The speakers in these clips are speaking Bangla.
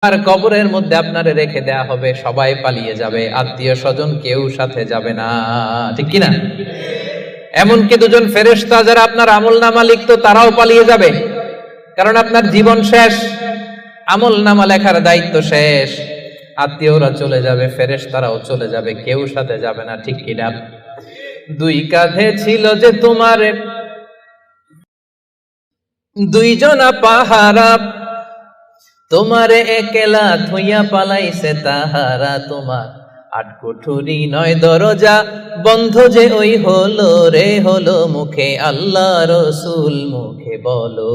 আর কবরের মধ্যে আপনারে রেখে দেয়া হবে, সবাই পালিয়ে যাবে, আত্মীয় স্বজন কেউ সাথে যাবে না, ঠিক কিনা? এমনকি দুজন ফেরেশতা যারা আপনার আমলনামা লিখতো তারাও পালিয়ে যাবে, কারণ আপনার জীবন শেষ, আমলনামা লেখার দায়িত্ব শেষ। আত্মীয়রা চলে যাবে, ফেরেশতারাও চলে যাবে, কেউ সাথে যাবে না, ঠিক কিনা? দুই কাঁধে ছিল যে তোমার দুইজনা পাহারা, তোমারে একলা থইয়া পালাইছে তাহারা। তোমার আট কুঠুরি নয় দরজা, বন্ধ যে ওই হলো রে হলো। মুখে আল্লাহ রসুল মুখে বলো,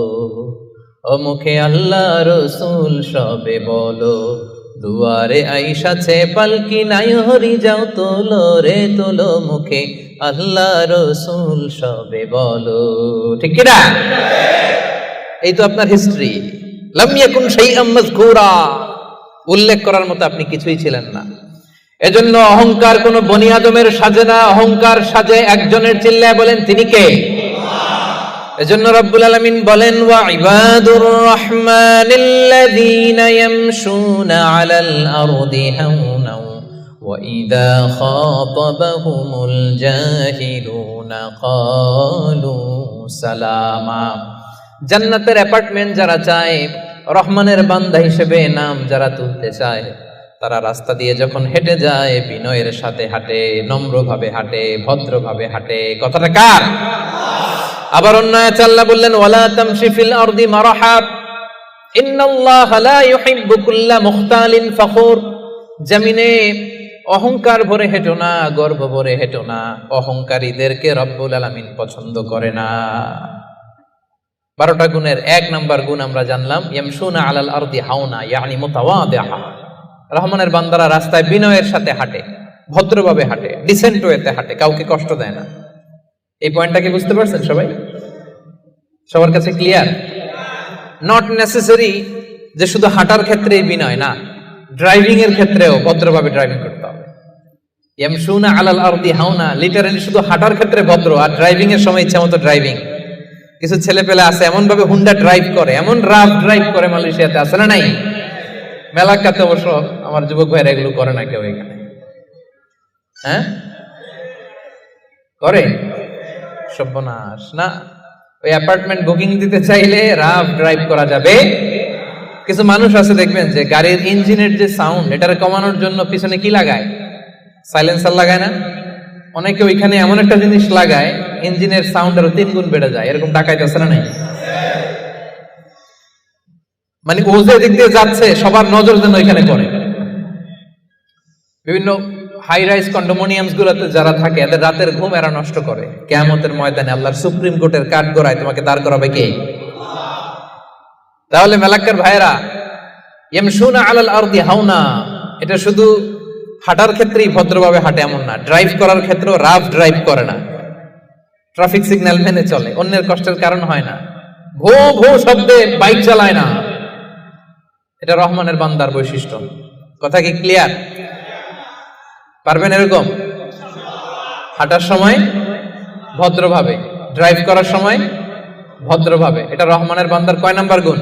ও মুখে আল্লাহ রসুল সবে বলো। দুয়ারে আইসাছে পালকি নাই হরি যাও তোলো রে তোলো। মুখে আল্লাহ রসুল সবে বলো, ঠিক কিনা? এই তো আপনার হিস্ট্রি। লাম ইয়াকুন শাইআম মাযকুরা, উল্লেখ করার মতো আপনি কিছুই ছিলেন না। এজন্য অহংকার কোন বনি আদমের সাজে না, অহংকার সাজে একজনের। চিল্লায় বলেন তিনি কে? এজন্য রব্বুল আলামিন বলেন, ওয়া ইবাদুর রহমানিল্লাযীনা ইয়ামশুনা আলাল আরদি হাওনা ওয়া ইযা খাতাবাহুমুল জাহিলুনা ক্বালু সালামা। জান্নাতের অ্যাপার্টমেন্ট যারা চায়, রহমানের বান্দা হিসেবে নাম যারা তুলতে চায়, তারা রাস্তা দিয়ে যখন হেঁটে যায় বিনয়ের সাথে হাঁটে, নম্রভাবে হাঁটে, ভদ্রভাবে হাঁটে। কথাটা কার? আবার অন্য আয়াতে আল্লাহ বললেন, ওয়ালা তামশি ফিল আরদি মারহা ইন্নাল্লাহা লা ইউহিব্বু কুল্লা মুখতালিন ফখুর। জমিনে অহংকার ভরে হেঁটো না, গর্ব ভরে হেঁটো না, অহংকারীদেরকে রব্বুল আলামিন পছন্দ করে না। 12টা গুণের 1 নাম্বার গুণ আমরা জানলাম, ইয়ামশুনা আলাল আরদি হাওনা ইয়ানি মুতাওয়াদিআ। রহমানের বান্দারা রাস্তায় বিনয়ের সাথে হাঁটে, ভদ্রভাবে হাঁটে, ডিসেন্ট ওয়েতে হাঁটে, কাউকে কষ্ট দেয় না। এই পয়েন্টটা কি বুঝতে পারছেন সবাই? সবার কাছে ক্লিয়ার? নট নেসেসারি যে শুধু হাঁটার ক্ষেত্রেই বিনয়, না, ড্রাইভিং এর ক্ষেত্রেও ভদ্রভাবে ড্রাইভিং করতে হবে। ইয়ামশুনা আলাল আরদি হাওনা লিটারালি শুধু হাঁটার ক্ষেত্রে ভদ্র, আর ড্রাইভিং এর সময় ইচ্ছা মতো ড্রাইভিং। কিছু ছেলে পেলে আছে এমন ভাবে হুন্ডা ড্রাইভ করে, এমন রাফ ড্রাইভ করে, মালয়েশিয়াতে আছে না নাই? মেলাকাতে অবশ্য আমার যুবক ভাইরা এগুলো করে না কেউ এখানে। হ্যাঁ করে? সর্বনাশ না। ওই অ্যাপার্টমেন্ট বুকিং দিতে চাইলে রাফ ড্রাইভ করা যাবে। কিছু মানুষ আছে দেখবেন যে গাড়ির ইঞ্জিনের যে সাউন্ড, এটারে কমানোর জন্য পিছনে কি লাগায়? সাইলেন্সার লাগায় না? অনেকে ওইখানে এমন একটা জিনিস লাগায়, ইঞ্জিনের সাউন্ড আরো 3 গুণ বেড়ে যায়। এরকম ডাকাইতে আছে না নাই? মানে ও যে দিক দিয়ে যাচ্ছে সবার নজর যেন ওইখানে পড়ে। বিভিন্ন হাই রাইজ কন্ডোমিনিয়ামস গুলোতে যারা থাকে, এদের রাতের ঘুম এরা নষ্ট করে। কিয়ামতের ময়দানে আল্লাহর সুপ্রিম কোর্টের কাঠগড়ায় তোমাকে দাঁড় করাবে কে? তাহলে মেলাক্কার ভাইরা, ইয়ামশুনা আলাল আরদি হাওনা, এটা শুধু হাঁটার ক্ষেত্রেই ভদ্রভাবে হাঁটে এমন না, ড্রাইভ করার ক্ষেত্রেও রাফ ড্রাইভ করে না, ট্রাফিক সিগন্যাল মেনে চলে, অন্যের কষ্টের কারণ হয় না, ভো ভো শব্দে বাইক চালায় না। এটা রহমানের বান্দার বৈশিষ্ট্য। কথা কি ক্লিয়ার? পারবেন এরকম হাঁটার সময় ভদ্রভাবে, ড্রাইভ করার সময় ভদ্রভাবে? এটা রহমানের বান্দার কয় নাম্বার গুণ?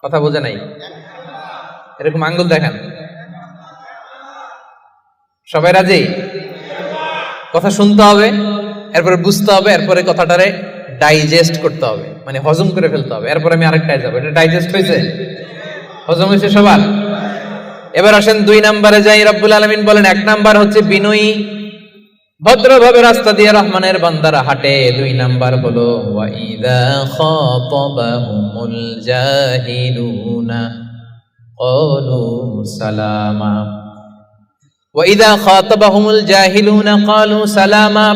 কথা বোঝে নাই? এরকম আঙ্গুল দেখান। সবাই রাজি? কথা শুনতে হবে, এরপরে বুঝতে হবে, এরপরে কথাটারে ডাইজেস্ট করতে হবে, মানে হজম করে ফেলতে হবে। এরপরে আমি আরেকটায় যাবো। এটা ডাইজেস্ট হয়েছে? হজম হয়েছে সবার? এবার আসেন 2 নাম্বারে যাই। রব্বুল আলামিন বলেন 1 নাম্বার হচ্ছে বিনয়ী, ভদ্রভাবে রাস্তা দিয়ে রহমানের বান্দারা হাঁটে। 2 নাম্বার হলো ওয়া ইযা খাতাবাহুমুল জাহিলুনা ক্বালু সালামা। ওয়া ইযা খাতাবাহুমুল জাহিলুনা ক্বালু সালামা।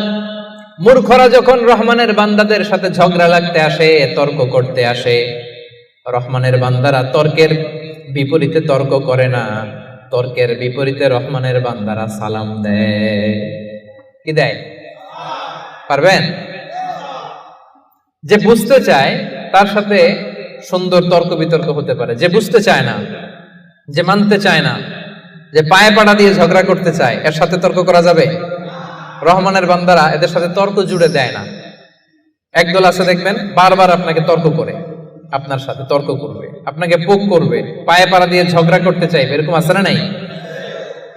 মূর্খরা যখন রহমানের বান্দাদের সাথে ঝগড়া লাগতে আসে, তর্ক করতে আসে, রহমানের বান্দারা তর্কের বিপরীতে তর্ক করে না, তর্কের বিপরীতে রহমানের বান্দারা সালাম দেয়। কি দেয়? পারবেন? যে বুঝতে চায় তার সাথে সুন্দর তর্ক বিতর্ক হতে পারে। যে বুঝতে চায় না, যে মানতে চায় না, যে পায়ে পাড়া দিয়ে ঝগড়া করতে চায়, এর সাথে তর্ক করা যাবে? রহমানের বান্দারা এদের সাথে তর্ক জুড়ে দেয় না। একদল আছে দেখবেন বারবার আপনাকে তর্ক করে, আপনার সাথে তর্ক করবে, আপনাকে পোক করবে, পায়ে পাড়া দিয়ে ঝগড়া করতে চাইবে, এরকম আছে না নাই?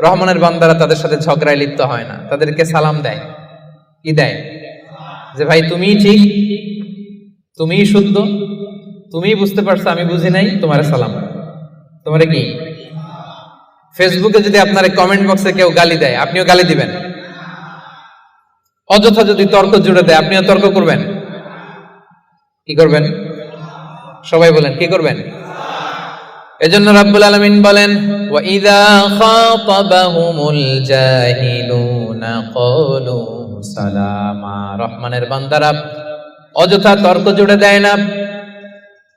রহমানের বান্দারা তাদের সাথে ঝগড়ায় লিপ্ত হয় না, তাদেরকে সালাম দেয়। কি দেয়? যে ভাই তুমিই ঠিক, তুমিই শুদ্ধ, তুমিই বুঝতে পারছো, আমি বুঝি নাই, তোমারে সালাম। তোমারে কি? ফেসবুকে যদি আপনার কমেন্ট বক্সে কেউ গালি দেয়, আপনিও গালি দিবেন? অযথা যদি তর্ক জুড়ে দেয়, আপনিও তর্ক করবেন? কি করবেন? সবাই বলেন, কি করবেন? এজন্য রাব্বুল আলামিন বলেন, ওয়া ইযা খাতাবাহুমুল জাহিলুনা ক্বালু সালামা। রহমানের বান্দারা অযথা তর্ক জুড়ে দেয় না,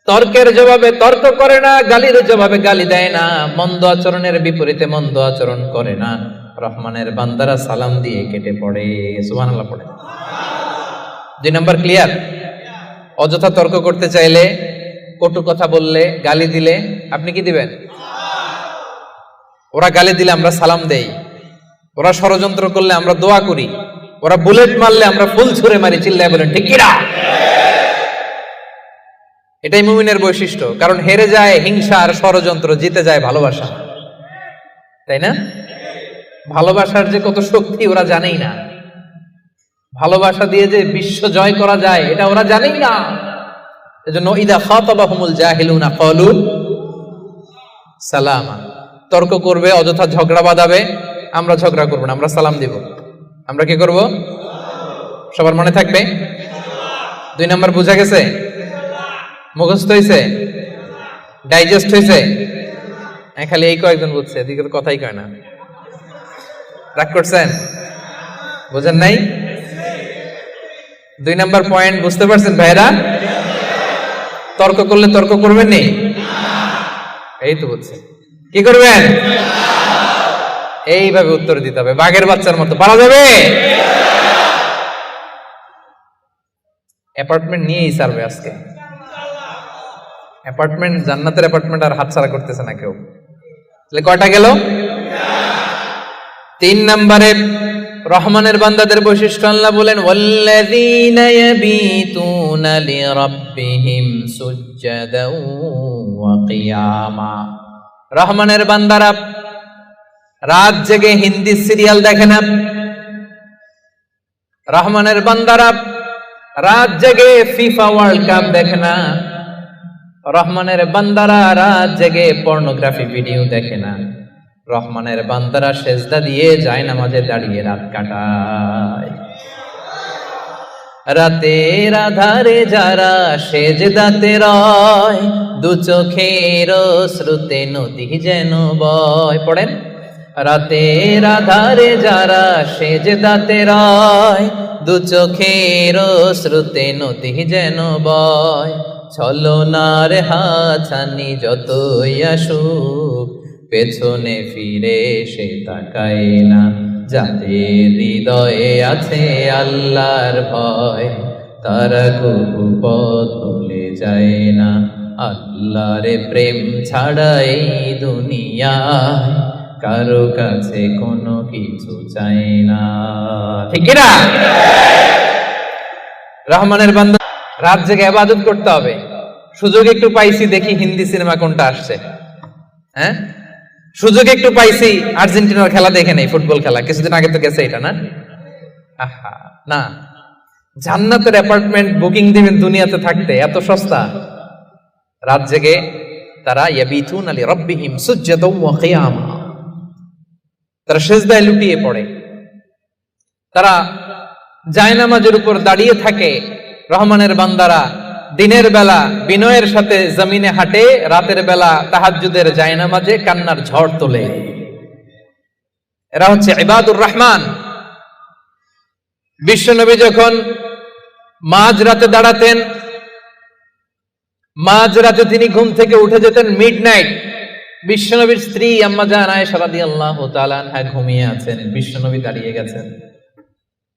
তর্কের জবাবে তর্ক করে না, গালির জবাবে গালি দেয় না, মন্দ আচরণের বিপরীতে মন্দ আচরণ করে না। রহমানের বান্দারা সালাম দিয়ে কেটে পড়ে। সুবহানাল্লাহ পড়ে। 2 নাম্বার ক্লিয়ার? অযথা তর্ক করতে চাইলে, কটু কথা বললে, গালি দিলে আপনি কি দিবেন? ওরা গালি দিলে আমরা সালাম দেই, ওরা ষড়যন্ত্র করলে আমরা দোয়া করি, ওরা বুলেট মারলে আমরা ফুল ছুঁড়ে মারি। চিল্লায় বলেন ঠিক কি না? এটাই মুমিনের বৈশিষ্ট্য। কারণ হেরে যায় হিংসা আর ষড়যন্ত্র, জিতে যায় ভালোবাসা। তাই না? ভালোবাসার যে কত শক্তি ওরা জানেই না, ভালোবাসা দিয়ে যে বিশ্ব জয় করা যায় এটা ওরা জানেই না। এজন্য ইদা খাতাবাহুমুল জাহিলুনা ক্বালু সালামা। তর্ক করবে, অযথা ঝগড়া বাঁধাবে, আমরা ঝগড়া করব না, আমরা সালাম দিব। আমরা কি করব? সবার মনে থাকবে? 2 নাম্বার বুঝা গেছে? মুখস্থ হয়েছে? ডাইজেস্ট হয়েছে? খালি এই কয়েকজন বুঝছে, এদিকে তো কথাই কয় না। রাগ করছেন? বুঝেন নাই? 2 নাম্বার পয়েন্ট বুঝতে পারছেন ভাইরা? তর্ক করলে তর্ক করবেন নি? এই তো বুঝছে। কি করবেন? এইভাবে উত্তর দিতে হবে, বাঘের বাচ্চার মতো। পারা যাবে? অ্যাপার্টমেন্ট নিয়েই সার্ভে আজকে। অ্যাপার্টমেন্ট, জান্নাতের অ্যাপার্টমেন্ট আর হাতছাড়া করতেছে না কেউ। তাহলে কয়টা গেল? 3 নম্বরে রহমানের বান্দাদের বৈশিষ্ট্য আল্লাহ বলেন, ওয়াল্লাযীনা ইয়াবীতুনা লিরাব্বিহিম সুজদাও ওয়া কিয়ামা। রহমানের বান্দারা রাত জেগে হিন্দি সিরিয়াল দেখে না। রহমানের বান্দারা রাত জেগে ফিফা ওয়ার্ল্ড কাপ দেখে না। রহমানের বান্দারা রাত জেগে পর্নোগ্রাফি ভিডিও দেখে না। রহমানের বান্দারা সেজদা দিয়ে যায় নামাজে দাঁড়িয়ে রাত কাটায়। রাতের আধারে যারা সেজদাতে রয়, দু চোখের শ্রুতে নদী যেন বয়। পড়েন, রাতের আধারে যারা সেজদাতে রয়, দু চোখের শ্রুতে নদী যেন বয়। ছলনার হাছানি যতই আসুক, পেছনে ফিরে সে তাকায় না। যাদের হৃদয়ে আছে আল্লাহর ভয়, তারা কবু পথ ভুলে যায় না। আল্লাহর প্রেম ছাড়া এই দুনিয়ায় কারো কাছে কোনো কিছু চাই না। ঠিক না? রহমানের বান্দা রাত জেগে ইবাদত করতে হবে। সুযোগ একটু পাইছি, দেখি হিন্দি সিনেমা কোনটা আসছে। হ্যাঁ, সুযোগ একটু পাইছি, আর্জেন্টিনার খেলা দেখে নেই, ফুটবল খেলা কিছুদিন আগে তো গেছে এটা না। আহা না, জান্নাতের অ্যাপার্টমেন্ট বুকিং দিবেন দুনিয়াতে থাকতে, এত সস্তা। রাত জেগে তারা ইয়াবিতুনা লিরাব্বিহিম সুজদাও ওয়া কিয়ামা, তারা সিজদায় লুটিয়ে পড়ে, তারা জায়নামাজের উপর দাঁড়িয়ে থাকে। রহমানের বান্দারা দিনের বেলা বিনয়ের সাথে জমিনে হাঁটে, রাতের বেলা তাহাজ্জুদের জায়নামাজে কান্নার ঝড় তোলে। এরা হচ্ছে ইবাদুর রহমান। বিশ্বনবী যখন মাঝ রাতে দাঁড়াতেন, মাঝ রাতে তিনি ঘুম থেকে উঠে যেতেন মিডনাইট। বিশ্বনবীর স্ত্রী আম্মা জান আয়েশা রাদিয়াল্লাহু তাআলা আনহা ঘুমিয়ে আছেন, বিশ্বনবী দাঁড়িয়ে গেছেন।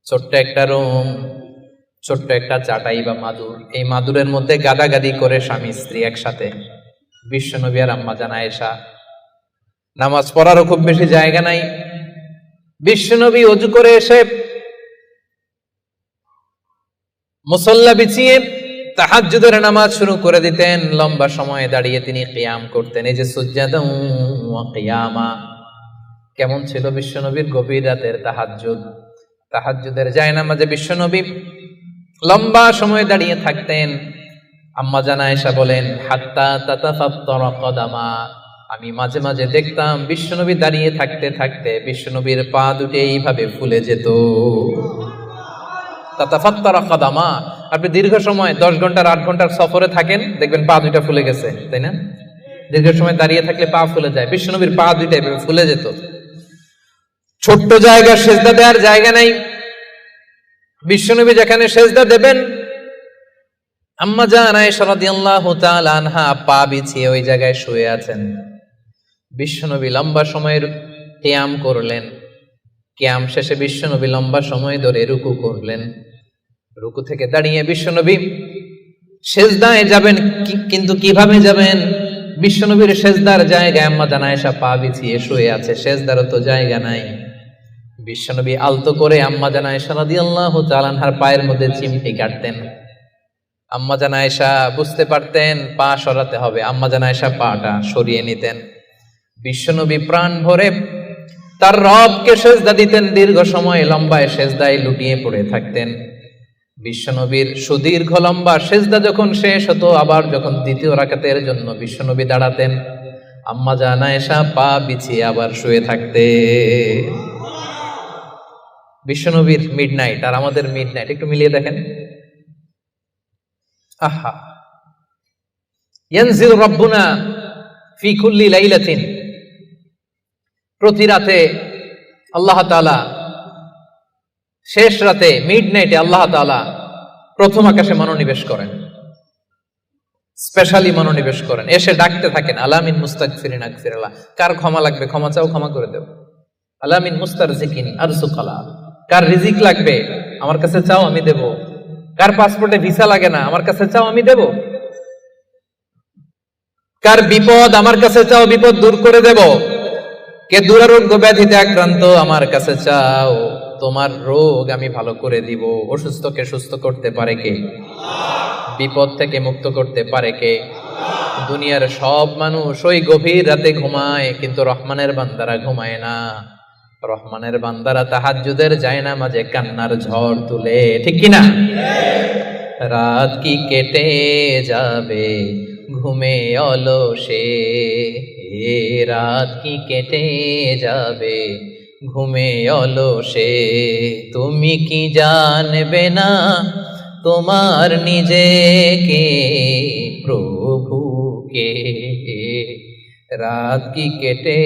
ছোট্ট একটা রুম, ছোট্ট একটা চাটাই বা মাদুর, এই মাদুরের মধ্যে গাদাগাদি করে স্বামী স্ত্রী একসাথে। বিশ্বনবী আর আম্মা জান আয়েশা, নামাজ পড়ারও খুব বেশি জায়গা নাই। বিশ্বনবী ওযু করে এসে মুসল্লা বিছিয়ে তাহাজ্জুদের নামাজ শুরু করে দিতেন, লম্বা সময় দাঁড়িয়ে তিনি কিয়াম করতেন। এই যে সুজদান ওয়া কিয়ামা, কেমন ছিল বিশ্বনবীর গভীর রাতের তাহাজ্জুদ। তাহাজ্জুদের জায়নামাজে বিশ্বনবী লম্বা সময় দাঁড়িয়ে থাকতেন। আম্মা জান আয়েশা বলেন, হাত্তা তাতাফাত্তারা কদামা, আমি মাঝে মাঝে দেখতাম বিশ্বনবী দাঁড়িয়ে থাকতে থাকতে বিশ্বনবীর পা দুটি এইভাবে ফুলে যেত। তাতাফাত্তারা কদামা, আপনি দীর্ঘ সময় 10 ঘন্টার 8 ঘন্টার সফরে থাকেন, দেখবেন পা দুইটা ফুলে গেছে, তাই না? দীর্ঘ সময় দাঁড়িয়ে থাকলে পা ফুলে যায়, বিশ্বনবীর পা দুইটা এভাবে ফুলে যেত। ছোট্ট জায়গা, সেজদা দেওয়ার জায়গা নাই। বিশ্বনবী যেখানে সেজদা দেবেন, আম্মা জান আয়েশা রাদিয়াল্লাহু তাআলা আনহা পা বিছিয়ে ওই জায়গায় শুয়ে আছেন। বিশ্বনবী লম্বা সময়ের কিয়াম করলেন। কিয়াম শেষে বিশ্বনবী লম্বা সময় ধরে রুকু করলেন। রুকু থেকে দাঁড়িয়ে বিশ্বনবী সেজদায় যাবেন, কিন্তু কিভাবে যাবেন? বিশ্বনবীর সেজদার জায়গায় আম্মা জান আয়েশা পা বিছিয়ে শুয়ে আছে, সেজদারও তো জায়গা নাই। বিশ্বনবী আলতো করে আম্মা জান আয়েশা রাদিয়াল্লাহু তাআলা আনহার পায়ের মধ্যে চিমটি কাটতেন। আম্মা জান আয়েশা বুঝতে পারতেন পা সরাতে হবে, আম্মা জান আয়েশা পাটা সরিয়ে নিতেন। বিশ্বনবী প্রাণ ভরে তার রবকে সেজদা দিতেন, দীর্ঘ সময় লম্বায় সেজদায় লুটিয়ে পড়ে থাকতেন। বিশ্বনবীর সুদীর্ঘ লম্বা সেজদা যখন শেষ হতো, আবার যখন দ্বিতীয় রাকাতের জন্য বিশ্বনবী দাঁড়াতেন, আম্মা জান আয়েশা পা বিছিয়ে আবার শুয়ে থাকতে। বিশ্বনবীর মিডনাইট আর আমাদের মিডনাইট একটু মিলিয়ে দেখেন। আহা, ইয়ানজিলু রাব্বুনা ফি কুল্লি লাইলাতিন, প্রতি রাতে আল্লাহ তাআলা, শেষ রাতে মিডনাইটে আল্লাহ তাআলা প্রথম আকাশে মনোনিবেশ করেন, স্পেশালি মনোনিবেশ করেন। এসে ডাকতে থাকেন, আলামিন মুস্তাগফিরিন আগফিরাল্লাহ, কার ক্ষমা লাগবে ক্ষমা চাও, ক্ষমা করে দেব। আলামিন মুস্তারজিকিন আরজুকালা, কার রিজিক লাগবে আমার কাছে চাও আমি দেব। কার পাসপোর্টে ভিসা লাগে না আমার কাছে চাও আমি দেব। কার বিপদ আমার কাছে চাও, বিপদ দূর করে দেব। কে দুরারোগ্য ব্যাধিতে আক্রান্ত আমার কাছে চাও, তোমার রোগ আমি ভালো করে দিব। অসুস্থকে সুস্থ করতে পারে কে? বিপদ থেকে মুক্ত করতে পারে কে? দুনিয়ার সব মানুষ ওই গভীর রাতে ঘুমায়, কিন্তু রহমানের বান্দারা ঘুমায় না। রহমানের বান্দারা তাহাজ্জুদের জায়নামাজে কান্নার ঝড় তুলে, ঠিক কিনা? রাত কি কেটে যাবে ঘুমে অলসে, রাত কি কেটে যাবে ঘুমে অলসে, তুমি কি জানবে না তোমার নিজেকে প্রভুকে। রাত কি কেটে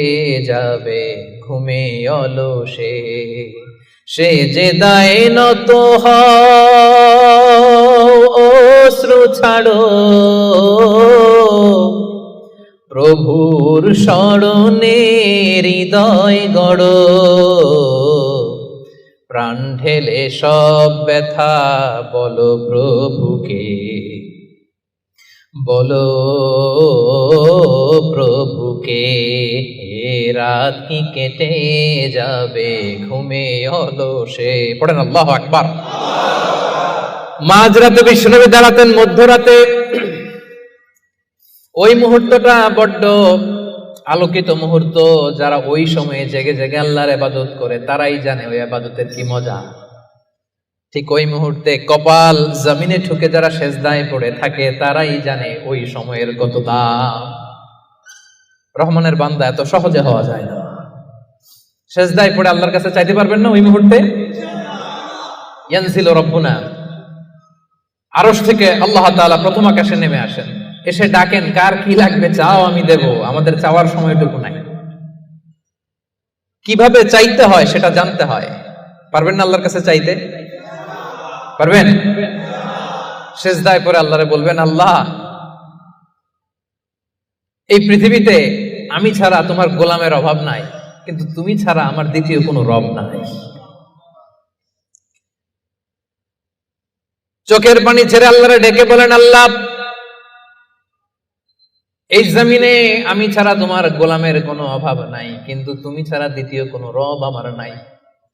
যাবে ঘুমে অলসে, সে যে দায় নত অশ্রু ছাড়ো, প্রভুর স্মরণে হৃদয় গড়, প্রাণ ঢেলে সব ব্যথা বলো প্রভুকে, বলো প্রভুকে। রাত কি কেটে যাবে ঘুমে অলসে, পড়েন আল্লাহু আকবার। মাঝরাতে বিশ্বনবী দাঁড়াতেন, মধ্যরাতে। ওই মুহূর্তটা বড্ড আলোকিত মুহূর্ত। যারা ওই সময়ে জেগে জেগে আল্লাহর ইবাদত করে তারাই জানে ওই ইবাদতের কি মজা। ঠিক ওই মুহূর্তে কপাল জমিনে ঠুকে যারা সেজদায় পড়ে থাকে তারাই জানে ওই সময়ের কত দাম। রহমানের বান্দা এত সহজে হওয়া যায় না। সেজদায় পড়ে আল্লাহর কাছে চাইতে পারবেন না ওই মুহূর্তে? ইয়ানজিলু রাব্বুনা, আরশ থেকে আল্লাহ তাআলা প্রথম আকাশে নেমে আসেন, এসে ডাকেন, কার কি লাগবে চাও আমি দেব। আমাদের চাওয়ার সময়টুকু নাই, কিভাবে চাইতে হয় সেটা জানতে হয়। পারবেন না আল্লাহর কাছে চাইতে? পারবেন? সেজদায় পড়ে আল্লাহরে বলবেন, আল্লাহ এই পৃথিবীতে আমি ছাড়া তোমার গোলামের অভাব নাই, কিন্তু তুমি ছাড়া আমার দ্বিতীয় কোনো রব নাই। চোখের পানি ছেড়ে আল্লাহরে ডেকে বলেন, আল্লাহ এই জমিনে আমি ছাড়া তোমার গোলামের কোনো অভাব নাই, কিন্তু তুমি ছাড়া দ্বিতীয় কোনো রব আমার নাই।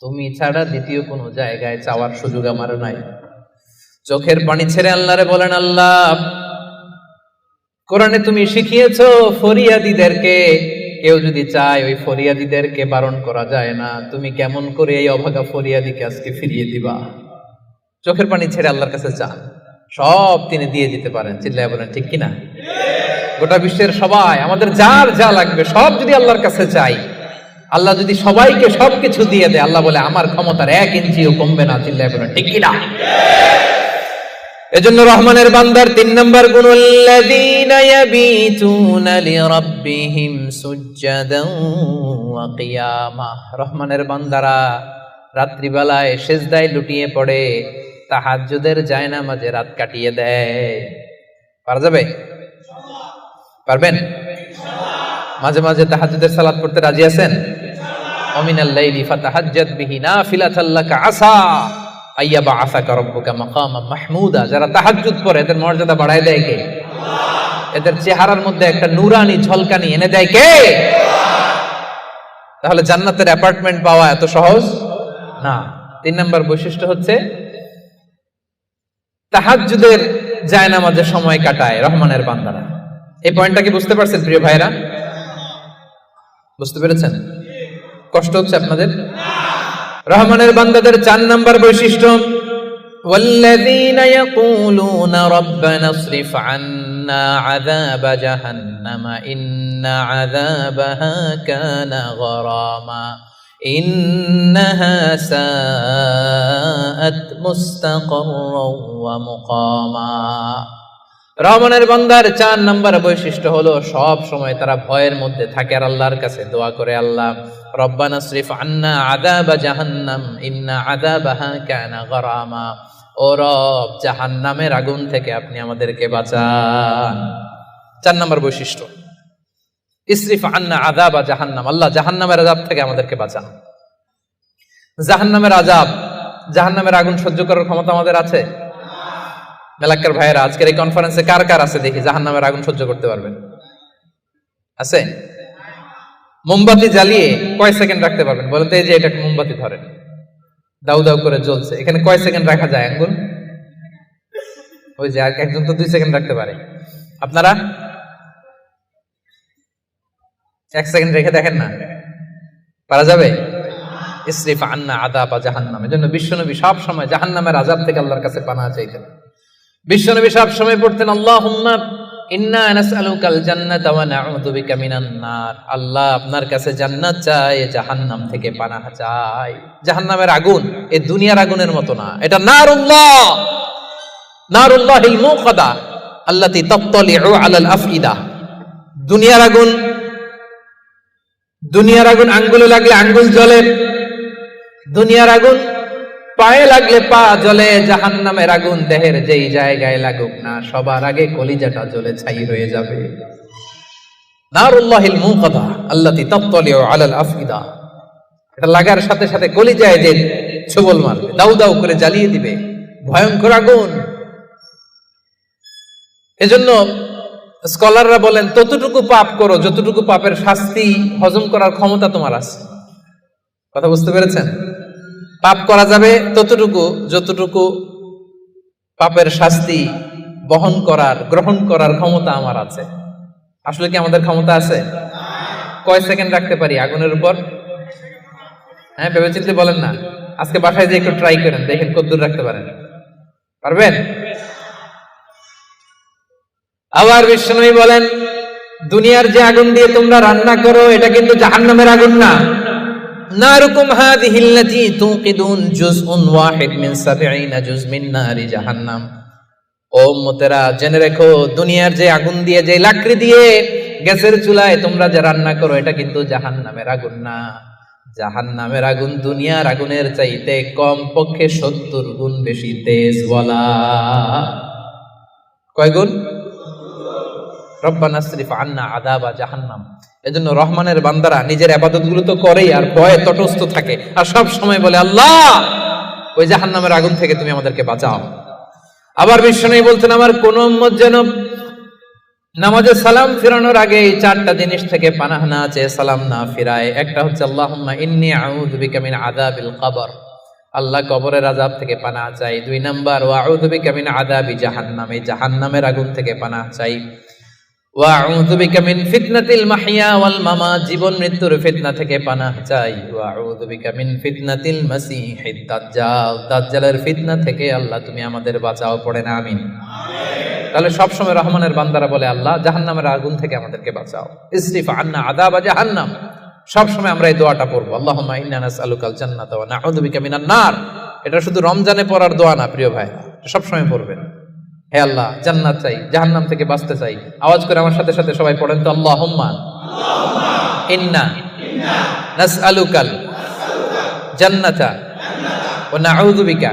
তুমি ছাড়া দ্বিতীয় কোনো জায়গায় চাওয়ার সুযোগ আমার নাই। চোখের পানি ছেড়ে আল্লাহরে বলেন, আল্লাহ কোরআনে তুমি শিখিয়েছো ফরিয়াদীদেরকে কেউ যদি চায় ওই ফরিয়াদীদেরকে বারণ করা যায় না, তুমি কেমন করে এই অভাগা ফরিয়াদীকে আজকে ফিরিয়ে দিবা? চোখের পানি ছেড়ে আল্লাহর কাছে চান, সব তিনি দিয়ে দিতে পারেন। চিল্লায় বলেন ঠিক কিনা? গোটা বিশ্বের সবাই, আমাদের যার যা লাগবে সব যদি আল্লাহর কাছে চাই, আল্লাহ যদি সবাইকে সবকিছু দিয়ে দেয়, আল্লাহ বলে আমার ক্ষমতার 1 ইঞ্চিও কমবে না। চিল্লায় বলেন ঠিক কিনা? এজন্য রহমানের বান্দার 3 নাম্বার গুণ, আল্লাযীনা ইয়াবিতুনা লিরাব্বিহিম সুজদান ওয়া কিয়ামা। রহমানের বান্দারা রাত্রি বেলায় সিজদায় লুটিয়ে পড়ে, তাহাজ্জুদের জায়নামাজে রাত কাটিয়ে দেয়। পারা যাবে? পারবেন? মাঝে মাঝে তাহাজ্জুদের সালাত পড়তে রাজি আছেন? ওমিনাল লাইলি ফাতাহাজ্জাদ বিহি নাফিলাতাল লাকা আসা আইয়াবা আসাকা রাব্বুকা মাকামাম মাহমুদা। যারা তাহাজ্জুদ পড়ে এদের মর্যাদা বাড়ায় দেয় কে? এদের চেহারার মধ্যে একটা নূরানি ঝলকানি এনে দেয় কে? তাহলে জান্নাতের অ্যাপার্টমেন্ট পাওয়া এত সহজ না। 3 নাম্বার বৈশিষ্ট্য হচ্ছে তাহাজ্জুদের জায়নামাজে সময় কাটায় রহমানের বান্দারা। এই পয়েন্টটা কি বুঝতে পারছেন প্রিয় ভাইরা? বুঝতে পেরেছেন? কষ্ট হচ্ছে আপনাদের? রহমানের বান্দাদের 4 নাম্বার বৈশিষ্ট্য, ওয়াল্লাযীনা ইয়াকুলুনা রাব্বানা ইসরিফ আন্না আযাবা জাহান্নামা ইন্না আযাবাহা কানা গরামা ইন্নাহা সাআত মুস্তাকাররাও ওয়া মুকামা। রহমানের বান্দার 4 নাম্বার বৈশিষ্ট্য হলো সব সময় তারা ভয়ের মধ্যে থাকে আর আল্লাহর কাছে দোয়া করে, আল্লাহ রব্বানা ইসরিফ আন্না আযাবা জাহান্নাম ইন্না আযাবাহা কানা গরামা। ও রব, জাহান্নামের আগুন থেকে আপনি আমাদেরকে বাঁচান। 4 নাম্বার বৈশিষ্ট্য, ইসরিফ আন্না আযাবা জাহান্নাম, আল্লাহ জাহান্নামের আযাব থেকে আমাদেরকে বাঁচান। জাহান্নামের আযাব, জাহান্নামের আগুন সহ্য করার ক্ষমতা আমাদের আছে? মেলাক্কার ভাইয়েরা, আজকের এই কনফারেন্সে কার কার আছে দেখি জাহান্নামের আগুন সহ্য করতে পারবেন? আছে? মোমবাতি জ্বালিয়ে কয় সেকেন্ড রাখতে পারবেন বলেন তো? এই যে এটা মোমবাতি ধরেন, দাউ দাউ করে জ্বলছে, এখানে কয় সেকেন্ড রাখা যায় আঙ্গুল? ওই যে একজন তো 2 সেকেন্ড রাখতে পারে, আপনারা 1 সেকেন্ড রেখে দেখেন না, পারা যাবে? ইসরিফ আন্না আযাবা জাহান্নাম। এজন্য বিশ্বনবী সব সময় জাহান্নামের আযাব থেকে আল্লাহর কাছে পানাহ চাইতেন। বিশ্বনবী সব সময় পড়তেন, আল্লাহুম্মা ইন্না নাসআলুকাল জান্নাতা ওয়া নাউযু বিকা মিনান নার। আল্লাহ আপনার কাছে জান্নাত চাই, জাহান্নাম থেকে পানাহ চাই। জাহান্নামের আগুন এই দুনিয়ার আগুনের মতো না, এটা নারুল্লাহ, নারুল্লাহিল মুকাদা আল্লাতী তাত্তালিউ আলাল আফইদা। দুনিয়ার আগুন, দুনিয়ার আগুন আঙ্গুলে লাগলে আঙ্গুল জ্বলে, দুনিয়ার আগুন পায়ে লাগলে পা জ্বলে। জাহান্নামের আগুন দেহের যেই জায়গায় লাগুক না, সবার আগে কলিজাটা জ্বলে ছাই হয়ে যাবে। নারুল্লাহিল মুকাদা আল্লাতী তাত্তালিউ আলাল আফইদা, এটা লাগার সাথে সাথে কলিজায় যে ছোবল মারবে, দাউ দাউ করে জ্বালিয়ে দিবে, ভয়ঙ্কর আগুন। এজন্য স্কলাররা বলেন, ততটুকু পাপ করো যতটুকু পাপের শাস্তি হজম করার ক্ষমতা তোমার আছে। কথা বুঝতে পেরেছেন? পাপ করা যাবে ততটুকু যতটুকু পাপের শাস্তি বহন করার, গ্রহণ করার ক্ষমতা আমার আছে। আসলে কি আমাদের ক্ষমতা আছে? কয় সেকেন্ড রাখতে পারি আগুনের উপর? হ্যাঁ, ভেবে চিন্তে বলেন না। আজকে বাসায় যে একটু ট্রাই করেন, দেখেন কতদূর রাখতে পারেন। পারবেন? আবার বিশ্বনবী বলেন, দুনিয়ার যে আগুন দিয়ে তোমরা রান্না করো এটা কিন্তু জাহান্নামের আগুন না। নারুকুম হাযিহিল্লাতী তুকিদুন জুজউন ওয়াহিদ মিন ৭০ জুজ মিন নারি জাহান্নাম। ও উম্মতেরা, জেনে রেখো, দুনিয়ার যে আগুন দিয়ে, যে লাকড়ি দিয়ে গ্যাসের চুলায় তোমরা যে রান্না করো এটা কিন্তু জাহান্নামের আগুন না। জাহান্নামের আগুন দুনিয়ার আগুনের চাইতে কম পক্ষে ৭০ গুণ বেশি তেজ। বলা কয় গুণ? রব্বানা ইসরিফ আন্না আযাবা জাহান্নাম। এজন্য রহমানের বান্দারা নিজের ইবাদতগুলো তো করেই আর ভয়ে তটস্থ থাকে আর সব সময় বলে, আল্লাহ ওই জাহান্নামের আগুন থেকে তুমি আমাদেরকে বাঁচাও। আবার বিশ্বনবী বলতেন, আমার কোন উম্মত যেন নামাজে সালাম ফিরানোর আগে এই 4টা জিনিস থেকে পানাহ না চেয়ে সালাম না ফিরায়। একটা হচ্ছে আল্লাহুম্মা ইন্নী আউযু বিকা মিন আযাবিল কবর। আল্লাহ কবরের আযাব থেকে পানাহ চাই। 2 নাম্বার ওয়া আউযু বিকা মিন আযাবি জাহান্নাম, এই জাহান্নামের আগুন থেকে পানাহ চাই। ওয়া আউযু বিকা মিন ফিতনাতিল মাহইয়া ওয়াল মামাত, জীবন মৃত্যুর ফিতনা থেকে পানাহ চাই। ওয়া আউযু বিকা মিন ফিতনাতিল মাসীহিদ দাজ্জাল, দাজ্জালের ফিতনা থেকে আল্লাহ তুমি আমাদের বাঁচাও, পড়েন আমিন। তাহলে সবসময় রহমানের বান্দারা বলে আল্লাহ জাহান্নামের আগুন থেকে আমাদেরকে বাঁচাও, ইসরিফ আন্না আযাবা জাহান্নাম। সবসময় আমরা এই দোয়াটা পড়বো, আল্লাহুম্মা ইন্না নাসআলুকাল জান্নাতা ওয়া নাউযু বিকা মিনান নার। এটা শুধু রমজানে পড়ার দোয়া না প্রিয় ভাই, সবসময় পড়বেন। হে আল্লাহ জান্নাত চাই, জাহান্নাম থেকে বাঁচতে চাই। আওয়াজ করে আমার সাথে সাথে সবাই পড়েন তো, আল্লাহুম্মা ইন্না নাসআলুকাল জান্নাতা ওয়া নাউযু বিকা